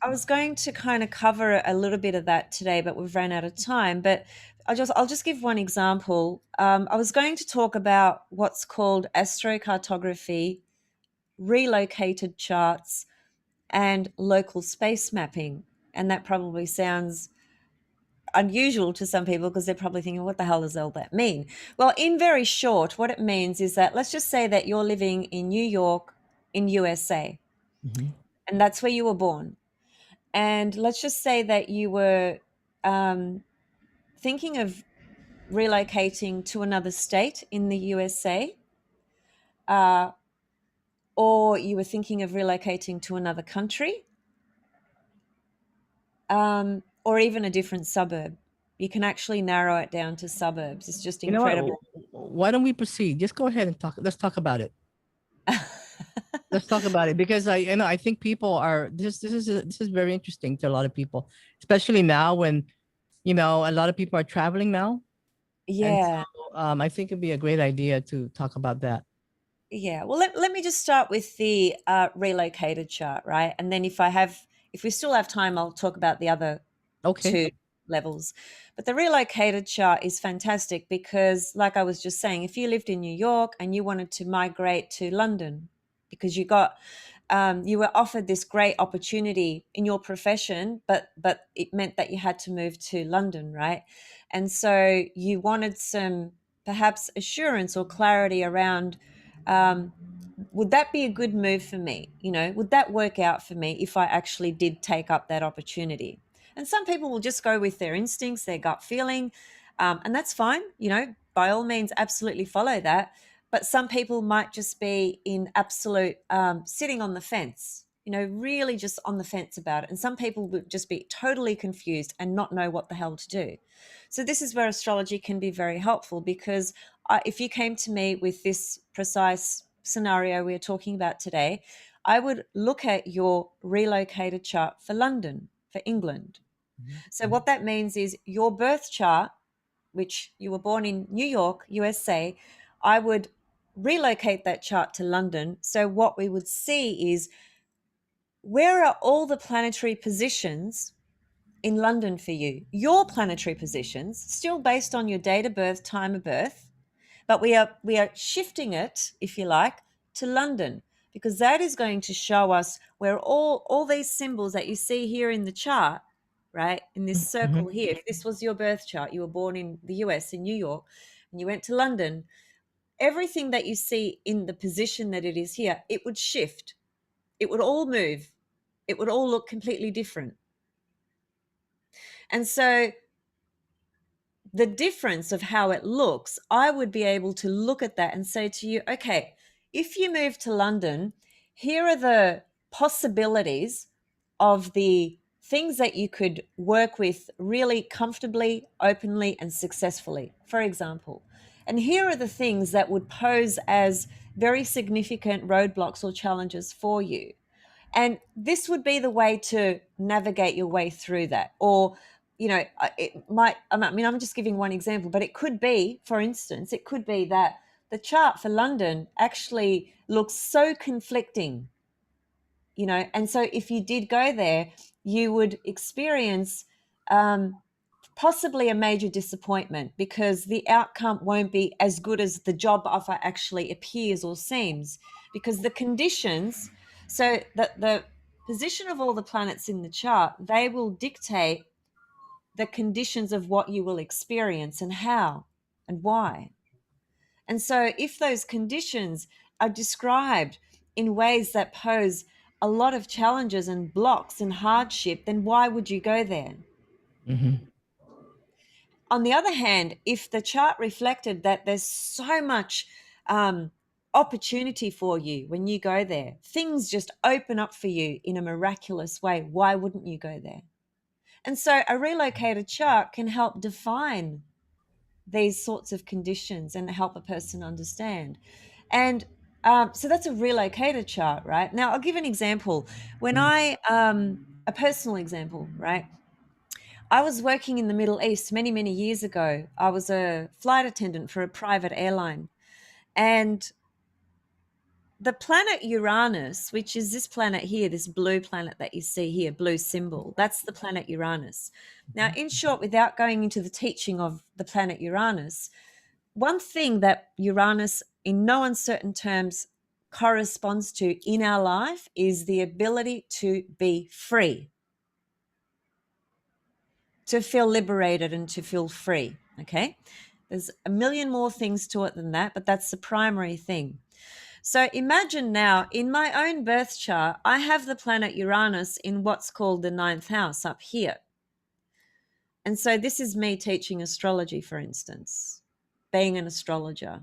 I was going to kind of cover a little bit of that today, but we've ran out of time. But I'll just give one example. I was going to talk about what's called astrocartography, relocated charts, and local space mapping. And that probably sounds unusual to some people because they're probably thinking, what the hell does all that mean? Well, in very short, what it means is that let's just say that you're living in New York, in USA, Mhm. and that's where you were born. And let's just say that you were um, thinking of relocating to another state in the USA, uh, or you were thinking of relocating to another country, or even a different suburb. You can actually narrow it down to suburbs. It's just You know what? incredible. Why don't we proceed? Just go ahead and talk. Let's talk about it. Let's talk about it because I think people are this is very interesting to a lot of people, especially now when a lot of people are traveling now, and Yeah, so I think it'd be a great idea to talk about that. yeah. Well, let me just start with the relocated chart, right? And then if we still have time, I'll talk about the other Okay. two. levels. But the relocated chart is fantastic because, like I was just saying, if you lived in New York and you wanted to migrate to London because you were offered this great opportunity in your profession, but it meant that you had to move to London, right? And so you wanted some perhaps assurance or clarity around, um, would that be a good move for me? Would that work out for me if I actually did take up that opportunity? And some people will just go with their instincts, their gut feeling, and that's fine. By all means, absolutely follow that. But some people might just be in absolute sitting on the fence, really just on the fence about it. And some people would just be totally confused and not know what the hell to do. So this is where astrology can be very helpful, because if you came to me with this precise scenario we're talking about today, I would look at your relocated chart for London, for England. So what that means is your birth chart, which you were born in New York, USA, I would relocate that chart to London. So what we would see is, where are all the planetary positions in London for you? Your planetary positions, still based on your date of birth, time of birth, but we are shifting it, if you like, to London, because that is going to show us where all these symbols that you see here in the chart, right, in this circle here. If this was your birth chart, you were born in the US, in New York, and you went to London, everything that you see in the position that it is here, it would shift. It would all move. It would all look completely different. And so the difference of how it looks, I would be able to look at that and say to you, okay, if you move to London, here are the possibilities of the things that you could work with really comfortably, openly, and successfully, for example. And here are the things that would pose as very significant roadblocks or challenges for you. And this would be the way to navigate your way through that. Or, it might, I'm just giving one example, but it could be, for instance, it could be that the chart for London actually looks so conflicting, and so if you did go there, you would experience possibly a major disappointment, because the outcome won't be as good as the job offer actually appears or seems, because the conditions, so the position of all the planets in the chart, they will dictate the conditions of what you will experience and how and why. And so if those conditions are described in ways that pose a lot of challenges and blocks and hardship, then why would you go there? Mm-hmm. On the other hand, if the chart reflected that there's so much opportunity for you when you go there, things just open up for you in a miraculous way, why wouldn't you go there? And so a relocated chart can help define these sorts of conditions and help a person understand. And so that's a relocated chart, right? Now, I'll give an example. A personal example, right? I was working in the Middle East many, many years ago. I was a flight attendant for a private airline. And the planet Uranus, which is this planet here, this blue planet that you see here, blue symbol, that's the planet Uranus. Now, in short, without going into the teaching of the planet Uranus, one thing that Uranus, in no uncertain terms, corresponds to in our life is the ability to be free, to feel liberated and to feel free. Okay. There's a million more things to it than that, but that's the primary thing. So imagine now, in my own birth chart, I have the planet Uranus in what's called the ninth house up here. And so this is me teaching astrology, for instance, being an astrologer.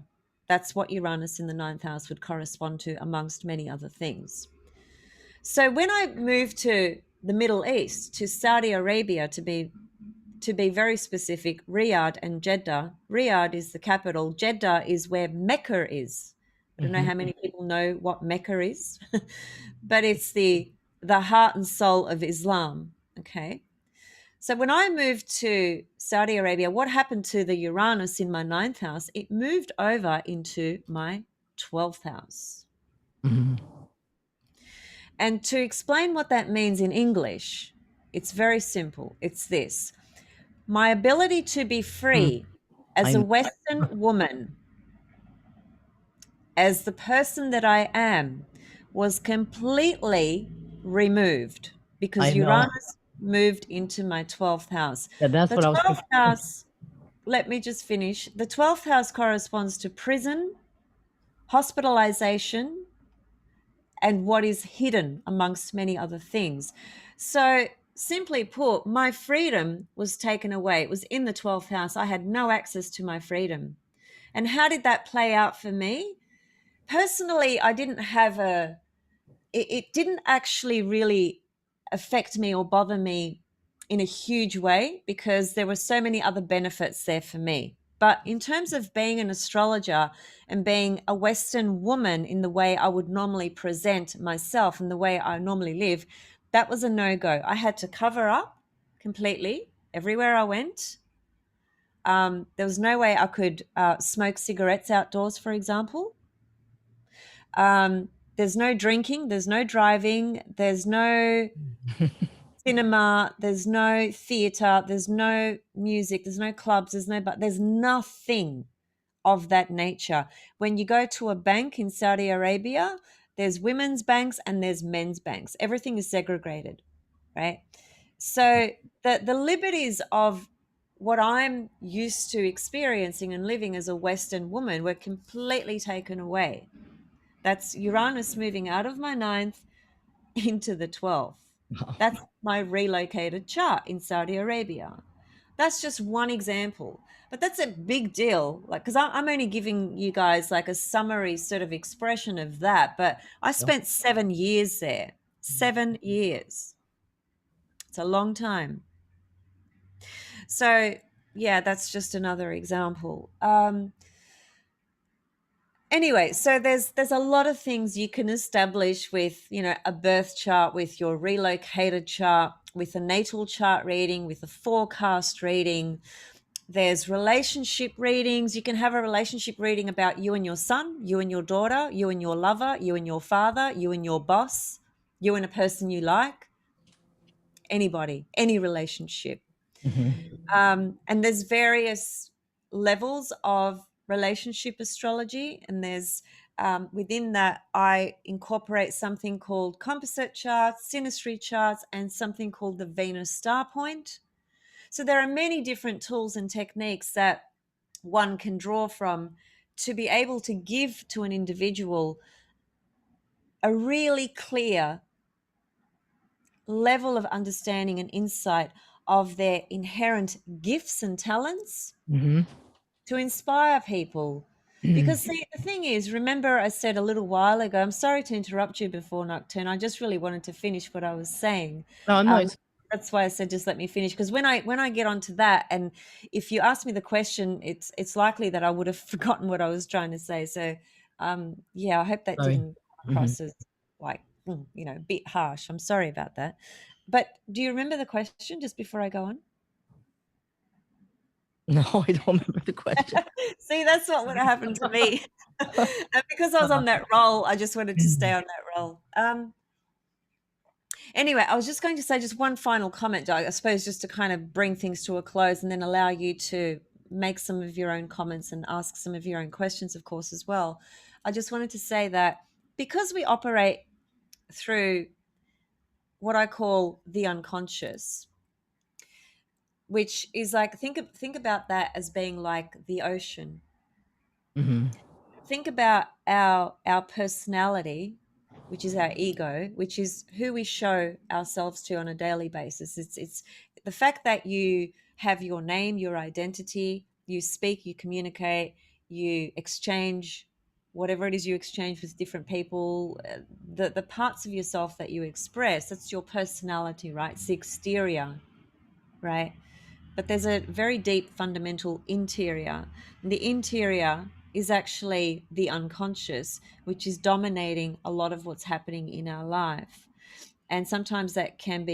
That's what Uranus in the ninth house would correspond to, amongst many other things. So when I moved to the Middle East, to Saudi Arabia, to be very specific, Riyadh and Jeddah. Riyadh is the capital. Jeddah is where Mecca is. I don't know how many people know what Mecca is, but it's the heart and soul of Islam. Okay. So when I moved to Saudi Arabia, what happened to the Uranus in my ninth house? It moved over into my 12th house. Mm-hmm. And to explain what that means in English, it's very simple. It's this. My ability to be Mm, free as I a know. Western woman, as the person that I am, was completely removed I because know. Uranus moved into my 12th house. Yeah, that's The what I was 12th thinking. house, let me just finish. The 12th house corresponds to prison, hospitalization, and what is hidden amongst many other things. So, simply put, my freedom was taken away. It was in the 12th house. I had no access to my freedom. And how did that play out for me? Personally, I didn't have it didn't actually really affect me or bother me in a huge way because there were so many other benefits there for me. But in terms of being an astrologer and being a Western woman in the way I would normally present myself and the way I normally live, that was a no go. I had to cover up completely everywhere I went. There was no way I could smoke cigarettes outdoors, for example. There's no drinking, there's no driving, there's no cinema, there's no theater, there's no music, there's no clubs, there's nothing of that nature. When you go to a bank in Saudi Arabia, there's women's banks and there's men's banks. Everything is segregated, right? So the liberties of what I'm used to experiencing and living as a Western woman were completely taken away. That's Uranus moving out of my ninth into the 12th. That's my relocated chart in Saudi Arabia. That's just one example, but that's a big deal. Like, because I'm only giving you guys like a summary sort of expression of that, but I Yep. spent 7 years there. 7 years. It's a long time. So, yeah, that's just another example. Anyway, so there's a lot of things you can establish with, a birth chart, with your relocated chart, with a natal chart reading, with a forecast reading. There's relationship readings. You can have a relationship reading about you and your son, you and your daughter, you and your lover, you and your father, you and your boss, you and a person you like, anybody, any relationship. Mhm. And there's various levels of relationship astrology, and there's within that I incorporate something called composite charts, synastry charts, and something called the Venus star point. So there are many different tools and techniques that one can draw from to be able to give to an individual a really clear level of understanding and insight of their inherent gifts and talents Mhm. to inspire people. Because, see, the thing is, remember I said a little while ago, I'm sorry to interrupt you before Nocturne. I just really wanted to finish what I was saying. No, no, Um, it's that's why I said just let me finish. Because when I get onto that, and if you ask me the question, it's likely that I would have forgotten what I was trying to say. So, yeah, I hope that sorry. didn't come Mhm. across as like a bit harsh. I'm sorry about that. But do you remember the question just before I go on? No, I don't remember the question. See, that's what would have happened to me. And because I was on that roll, I just wanted to stay on that roll. Anyway, I was just going to say just one final comment, I suppose, just to kind of bring things to a close and then allow you to make some of your own comments and ask some of your own questions, of course, as well. I just wanted to say that because we operate through what I call the unconscious, which is like think about that as being like the ocean. Mhm. Think about our personality, which is our ego, which is who we show ourselves to on a daily basis. It's the fact that you have your name, your identity, you speak, you communicate, you exchange whatever it is you exchange with different people, the parts of yourself that you express, that's your personality, right? It's the exterior, right? But there's a very deep fundamental interior. And the interior is actually the unconscious, which is dominating a lot of what's happening in our life. And sometimes that can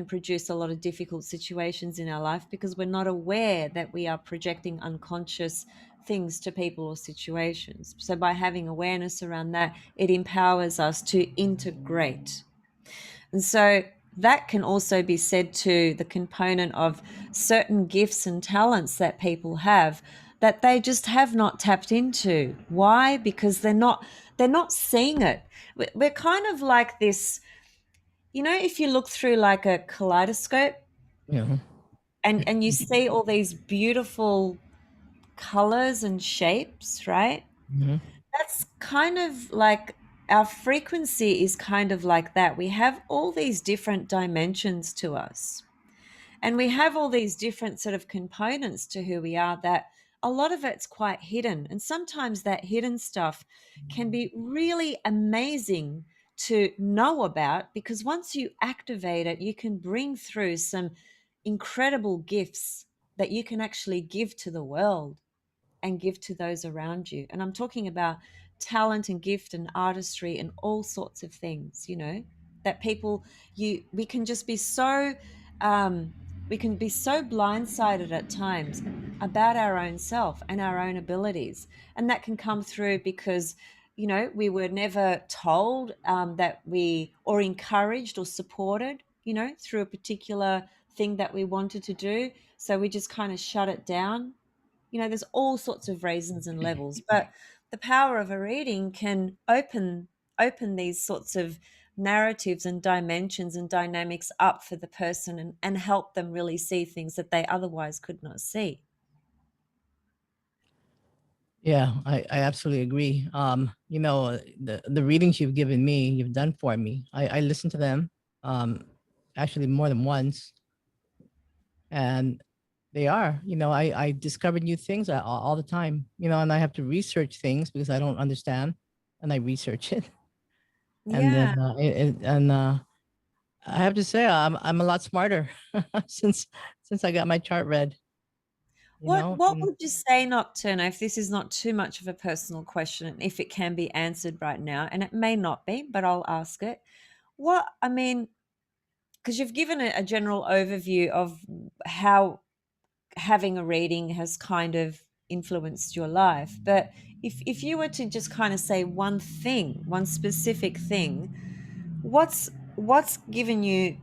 produce a lot of difficult situations in our life because we're not aware that we are projecting unconscious things to people or situations. So by having awareness around that, it empowers us to integrate. And so that can also be said to the component of certain gifts and talents that people have that they just have not tapped into. Why? Because they're not seeing it. We're kind of like this, if you look through like a kaleidoscope You know. and you see all these beautiful colors and shapes, right? Mhm. That's kind of like our frequency is kind of like that. We have all these different dimensions to us. And we have all these different sort of components to who we are that a lot of it's quite hidden. And sometimes that hidden stuff can be really amazing to know about, because once you activate it, you can bring through some incredible gifts that you can actually give to the world and give to those around you. And I'm talking about talent and gift and artistry and all sorts of things, that people, we can just be so um, we can be so blindsided at times about our own self and our own abilities. And that can come through because we were never told that we, or encouraged or supported, through a particular thing that we wanted to do, so we just kind of shut it down. There's all sorts of reasons and levels, but the power of a reading can open these sorts of narratives and dimensions and dynamics up for the person, and help them really see things that they otherwise could not see. Yeah, I absolutely agree. The readings you've given me, you've done for me. I listened to them, um, actually more than once, and they are. I discover new things all the time. And I have to research things because I don't understand, and I research it, and Yeah. then I have to say I'm a lot smarter since I got my chart read. What And would you say, Nocturno, if this is not too much of a personal question, and if it can be answered right now, and it may not be, but I'll ask it. What I mean, because you've given a general overview of how having a reading has kind of influenced your life. But if you were to just kind of say one thing, one specific thing, what's given you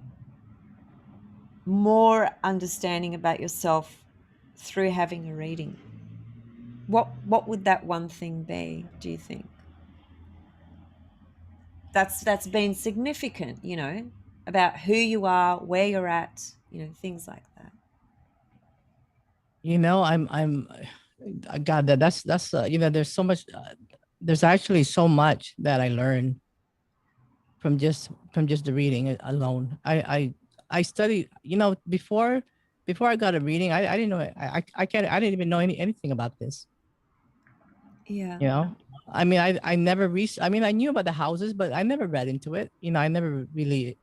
more understanding about yourself through having a reading? What would that one thing be, do you think? That's been significant, about who you are, where you're at, things like that. I'm God, that's there's so much, there's actually so much that I learned from just the reading alone. I studied, before I got a reading, I didn't know, I can't, I didn't even know anything about this. Yeah. you know I mean, I never I mean, I knew about the houses, but I never read into it. I never really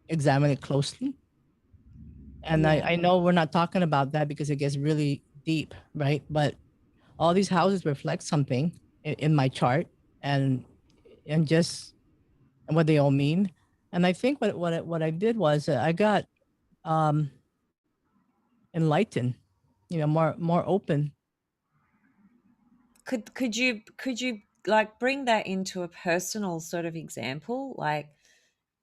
examined it closely. And I, Yeah. I know we're not talking about that because it gets really deep, right? But all these houses reflect something in my chart, and just what they all mean. And I think what I did was, I got um enlightened, more open. Could you like bring that into a personal sort of example, like,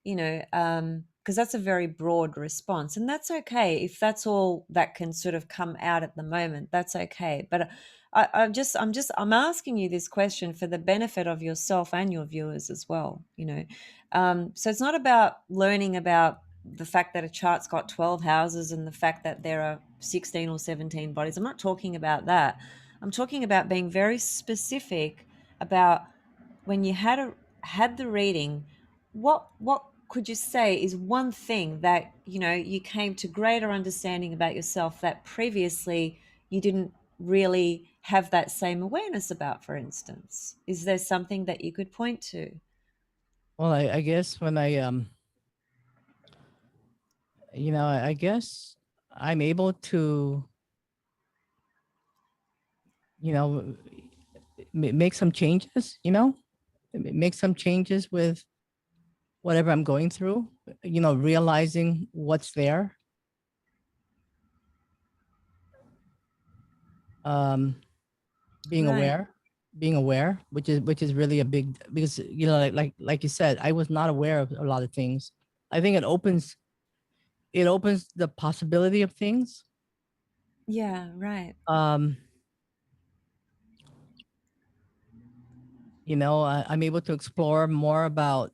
because that's a very broad response, and that's okay if that's all that can sort of come out at the moment. That's okay. But I'm asking you this question for the benefit of yourself and your viewers as well. So it's not about learning about the fact that a chart's got 12 houses and the fact that there are 16 or 17 bodies. I'm not talking about that. I'm talking about being very specific about when you had the reading. What could you say is one thing that you came to greater understanding about yourself that previously you didn't really have that same awareness about, for instance? Is there something that you could point to? Well, I guess when I guess I'm able to, you know make some changes, make some changes with whatever I'm going through, realizing what's there, um being Right. aware, which is really a big, because like you said, I was not aware of a lot of things. I think it opens it opens the possibility of things. Yeah, right. Um, I'm able to explore more about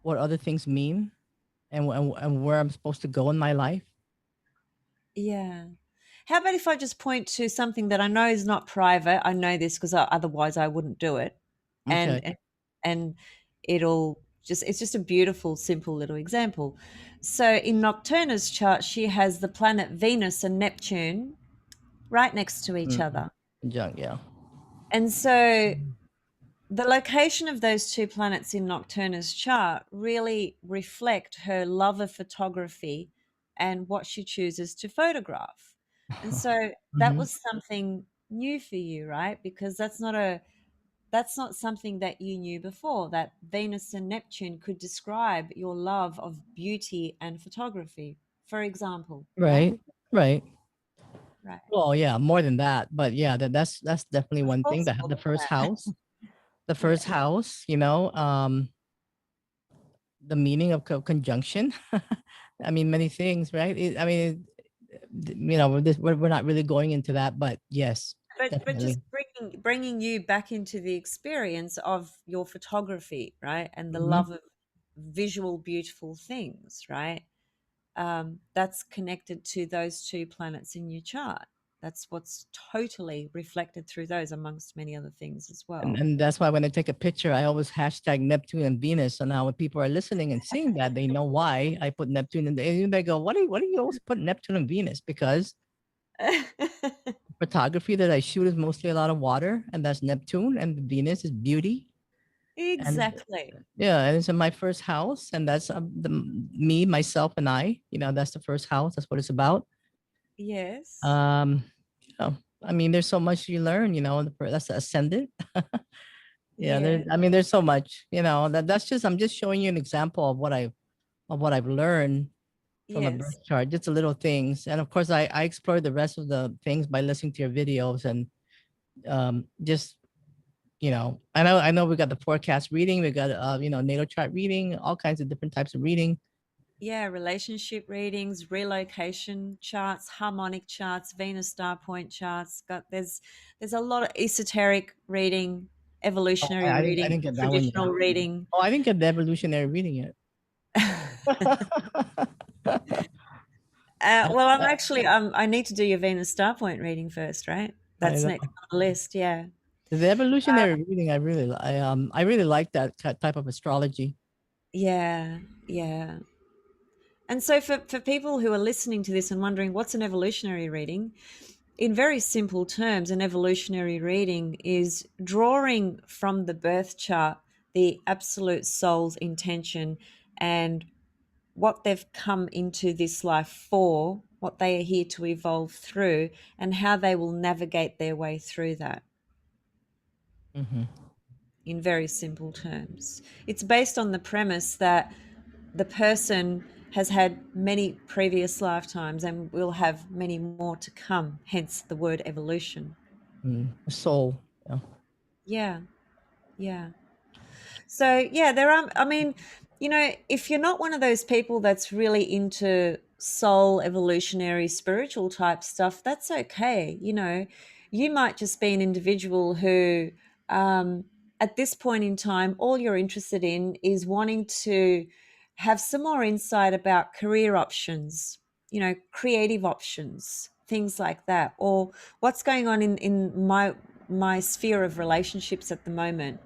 what other things mean and where I'm supposed to go in my life. Yeah. How about if I just point to something that I know is not private? I know this because otherwise I wouldn't do it. Okay. And it'll just it's just a beautiful, simple little example. So in Nocturna's chart, she has the planet Venus and Neptune right next to each Mm, other. junk, yeah. And so the location of those two planets in Nocturna's chart really reflect her love of photography and what she chooses to photograph. And so that Hmm. was something new for you, right? Because that's not something that you knew before, that Venus and Neptune could describe your love of beauty and photography, for example, right? Right. Right. Right. Well, yeah, more than that, but yeah, that's definitely Of one thing. course, That more the first than house, the that. first house, the meaning of conjunction. I mean, many things, right? We're not really going into that, but yes, But just definitely. bringing you back into the experience of your photography, right, and the Hmm. love of visual beautiful things, right? That's connected to those two planets in your chart. That's what's totally reflected through those, amongst many other things as And, well. and that's why when I take a picture, I always hashtag Neptune and Venus. So now when people are listening and seeing that, they know why I put Neptune in and they go, what do you always put Neptune and Venus? Because photography that I shoot is mostly a lot of water, and that's Neptune, and Venus is beauty. And Exactly. yeah, and it's in my first house, and that's me, myself, and I. That's the first house. That's what it's about. Yes. Um, I mean, there's so much you learn. That's the ascendant. Yeah, Yeah. there's so much. That's just I'm just showing you an example of what I've learned from a Yes. birth chart. Just the little things, and of course, I explore the rest of the things by listening to your videos and just I know we got the forecast reading, we got natal chart reading, all kinds of different types of reading. Yeah, relationship readings, relocation charts, harmonic charts, Venus star point charts. There's a lot of esoteric reading, Oh, evolutionary I reading, didn't get that one yet. traditional reading. Oh, I didn't get the evolutionary reading yet. Well, I need to do your Venus star point reading first, right? I That's know. next on the list. Yeah, The evolutionary reading, I really like that type of astrology. yeah, yeah. And so for people who are listening to this and wondering what's an evolutionary reading, in very simple terms, an evolutionary reading is drawing from the birth chart the absolute soul's intention and what they've come into this life for, what they are here to evolve through, and how they will navigate their way through that Hmm. in very simple terms. It's based on the premise that the person has had many previous lifetimes and will have many more to come, hence the word evolution. Soul. Yeah. Yeah, yeah. So yeah, there are. I mean, if you're not one of those people that's really into soul, evolutionary, spiritual type stuff, that's okay. You might just be an individual who, um, at this point in time, all you're interested in is wanting to have some more insight about career options, creative options, things like that, or what's going on in my sphere of relationships at the moment.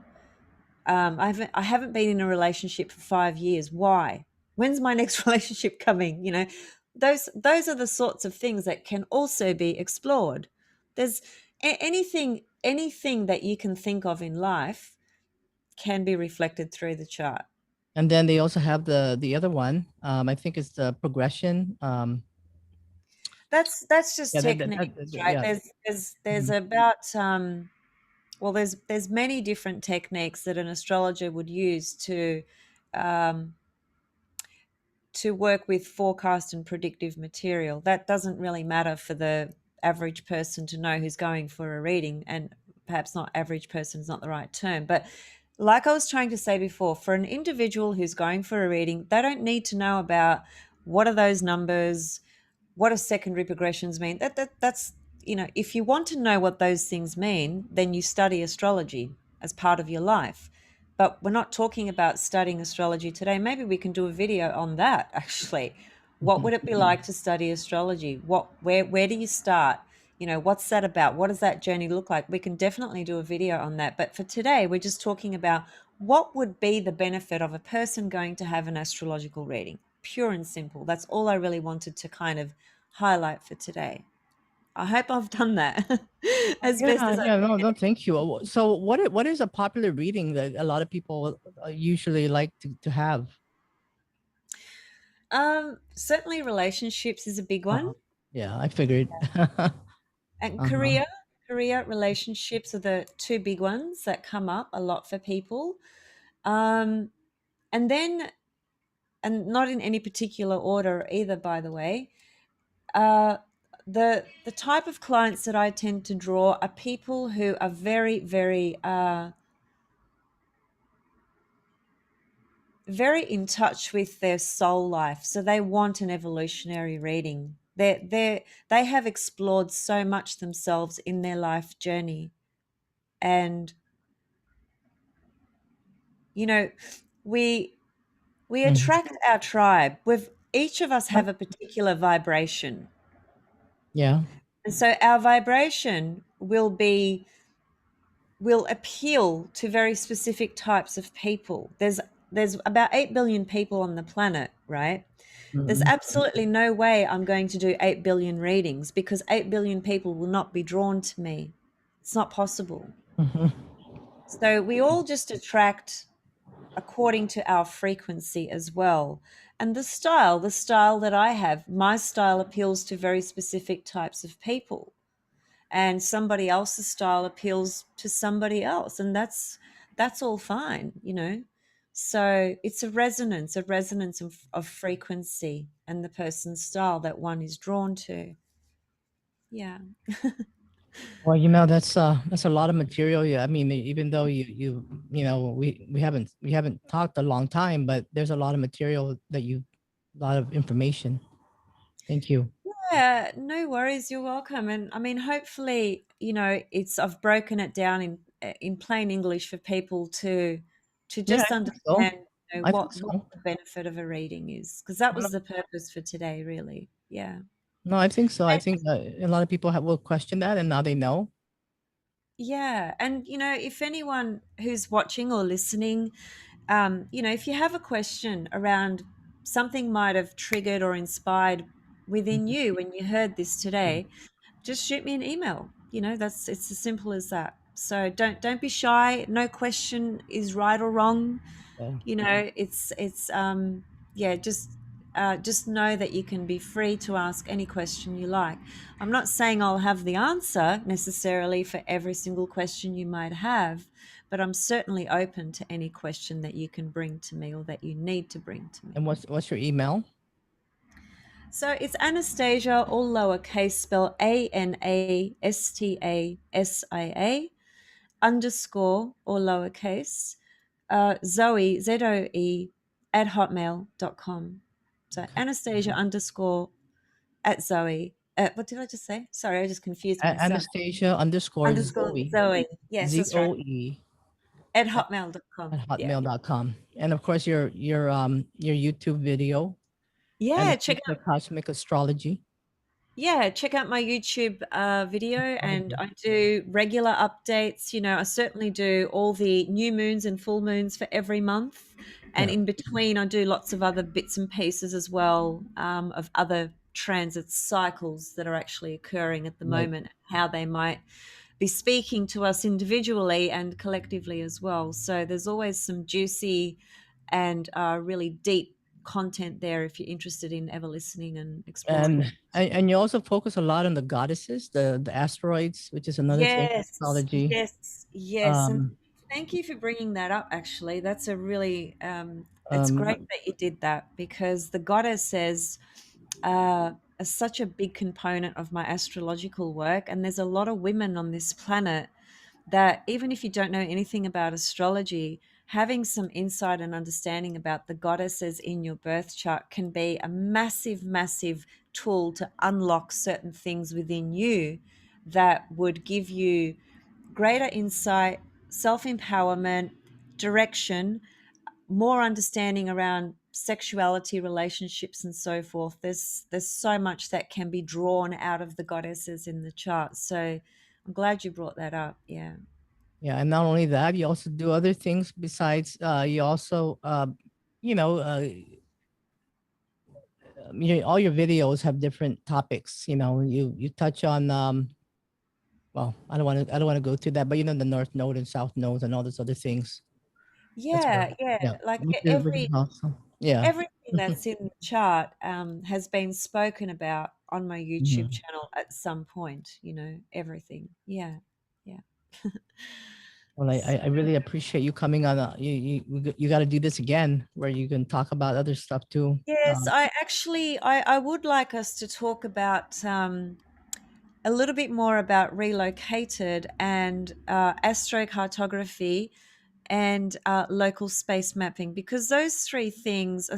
I haven't been in a relationship for 5 years. Why? When's my next relationship coming? Those are the sorts of things that can also be explored. There's anything that you can think of in life can be reflected through the chart. And then they also have the other one. I think it's the progression. That's just Yeah, techniques, right? yeah. There's Mhm. about well, there's many different techniques that an astrologer would use um, to work with forecast and predictive material. That doesn't really matter for the average person to know who's going for a reading, and perhaps not average person is not the right term. But like I was trying to say before, for an individual who's going for a reading, they don't need to know about What are those numbers? What do secondary progressions mean? That's, if you want to know what those things mean, then you study astrology as part of your life. But we're not talking about studying astrology today. Maybe we can do a video on that actually. What would it be like to study astrology? Where do you start? What's that about? What does that journey look like? We can definitely do a video on that. But for today, we're just talking about what would be the benefit of a person going to have an astrological reading. Pure and simple. That's all I really wanted to kind of highlight for today. I hope I've done that as best Yeah, as I yeah, no, can. no, thank you. So, what is a popular reading that a lot of people usually like to have? Certainly relationships is a big one. Yeah, I figured. And Uh-huh. career relationships are the two big ones that come up a lot for people. Um, and then, and not in any particular order either, by the way, uh, the type of clients that I tend to draw are people who are very, very very in touch with their soul life. So they want an evolutionary reading. They have explored so much themselves in their life journey. And you know, we we Mhm. attract our tribe. We've each of us What? have a particular vibration. Yeah. And so our vibration will appeal to very specific types of people. There's about 8 billion people on the planet, right? There's Mhm. absolutely no way I'm going to do 8 billion readings because 8 billion people will not be drawn to me. It's not possible. Mhm. So we all just attract according to our frequency as well. And the style that I have, my style appeals to very specific types of people, and somebody else's style appeals to somebody else, and that's all fine. So it's a resonance of frequency and the person's style that one is drawn to. Yeah. Well, that's a lot of material. Yeah, I mean, even though we haven't talked a long time, but there's a lot of material a lot of information. Thank you. Yeah, no worries, you're welcome. And I mean, hopefully, it's I've broken it down in plain English for people to Yeah, just I think so. understand, I think what so. the benefit of a reading is, because that No, was the purpose for today, really. Yeah. no, I think so. I think a lot of people will question that, and now they know. Yeah, and if anyone who's watching or listening, if you have a question around something might have triggered or inspired within Mhm. you when you heard this today, just shoot me an email. It's as simple as that. So don't be shy. No question is right or wrong. Yeah. It's yeah, just know that you can be free to ask any question you like. I'm not saying I'll have the answer necessarily for every single question you might have, but I'm certainly open to any question that you can bring to me or that you need to bring to me. And what's your email? So it's Anastasia, all lowercase, spell Anastasia underscore, or lowercase, Zoe, Zoe, at hotmail.com. So Okay. Anastasia underscore at Zoe. What did I just say? Sorry, I just confused myself. Anastasia underscore Underscore Zoe, Zoe. Yes, that's right. ZOE At at, hotmail.com. at Yeah. hotmail.com. And of course your YouTube video, Yeah, Anastasia Cosmic Astrology. check out my YouTube video, and Astrology. I do regular updates. I certainly do all the new moons and full moons for every month. And Yeah. in between, I do lots of other bits and pieces as well, of other transit cycles that are actually occurring at the Right. moment, how they might be speaking to us individually and collectively as well. So there's always some juicy and really deep content there if you're interested in ever listening and exploring And that. and you also focus a lot on the goddesses, the asteroids, which is another thing in Yes, astrology. yes, yes. And Um, thank you for bringing that up, actually. That's a really, it's great um, that you did that, because the goddess says, is such a big component of my astrological work. And there's a lot of women on this planet that even if you don't know anything about astrology, having some insight and understanding about the goddesses in your birth chart can be a massive, massive tool to unlock certain things within you that would give you greater insight, self empowerment, direction, more understanding around sexuality, relationships, and so forth. There's so much that can be drawn out of the goddesses in the chart. So I'm glad you brought that up. Yeah. Yeah, and not only that, you also do other things besides. You also, you know, all your videos have different topics. You touch on. Well, I don't want to go through that, but the North Node and South Nodes and all those other things as well. Yeah, yeah. Yeah, Like which is awesome. Yeah. everything that's in the chart has been spoken about on my YouTube Mhm. channel at some point. Everything. Yeah, yeah. Well, I really appreciate you coming on. You got to do this again, where you can talk about other stuff too. Yes, I would like us to talk about a little bit more about relocated and astrocartography and local space mapping, because those three things,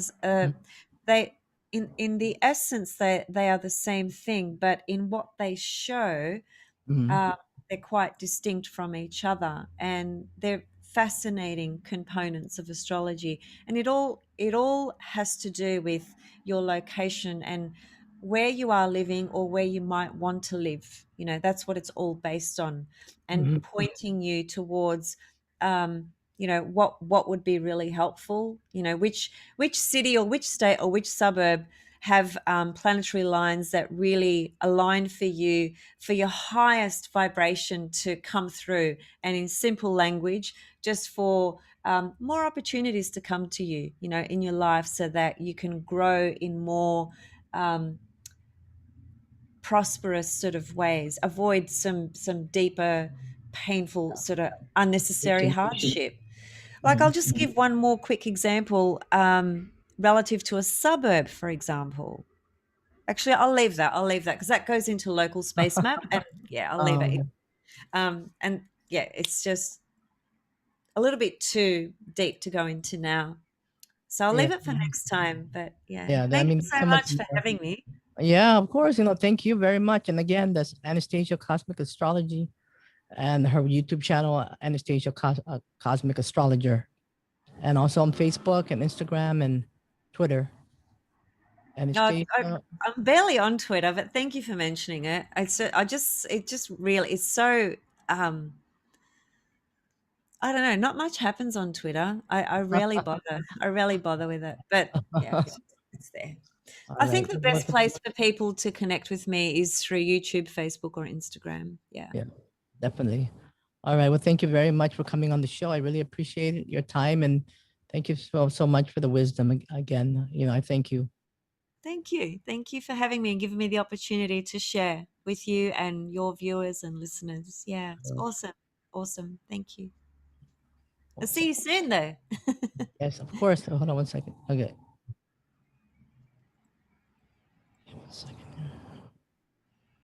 they in the essence, they are the same thing, but in what they show, Mhm. uh, they're quite distinct from each other, and they're fascinating components of astrology. And it all has to do with your location and where you are living or where you might want to live. That's what it's all based on, and Mhm. pointing you towards what would be really helpful. Which city or which state or which suburb have planetary lines that really align for you, for your highest vibration to come through, and in simple language, just for more opportunities to come to you, in your life, so that you can grow in more um, prosperous sort of ways, avoid some deeper, painful, sort of unnecessary hardship. Like, I'll Mhm. just give one more quick example, relative to a suburb, for example. Actually, I'll leave that because that goes into local space map, and yeah, I'll leave it. Um, And yeah, it's just a little bit too deep to go into now. So I'll yeah, leave it for next time. But yeah, yeah. I thank you mean, so so much much for more. having me. Yeah, of course. Thank you very much. And again, that's Anastasia Cosmic Astrology, and her YouTube channel, Anastasia Cosmic Astrologer, and also on Facebook and Instagram and Twitter. No, Anastasia. I'm barely on Twitter, but thank you for mentioning it. It just really, it's so, um, I don't know, not much happens on Twitter. I rarely bother. I rarely bother with it, but yeah, it's there. All I right. think the best place for people to connect with me is through YouTube, Facebook, or Instagram. Yeah. Yeah, definitely. All right. Well, thank you very much for coming on the show. I really appreciate it, your time, and thank you so much for the wisdom again. I thank you. Thank you. Thank you for having me and giving me the opportunity to share with you and your viewers and listeners. Yeah, it's awesome. Awesome. Thank you. I'll One see you second. soon, though. Yes, of course. Hold on one second. Okay. One second.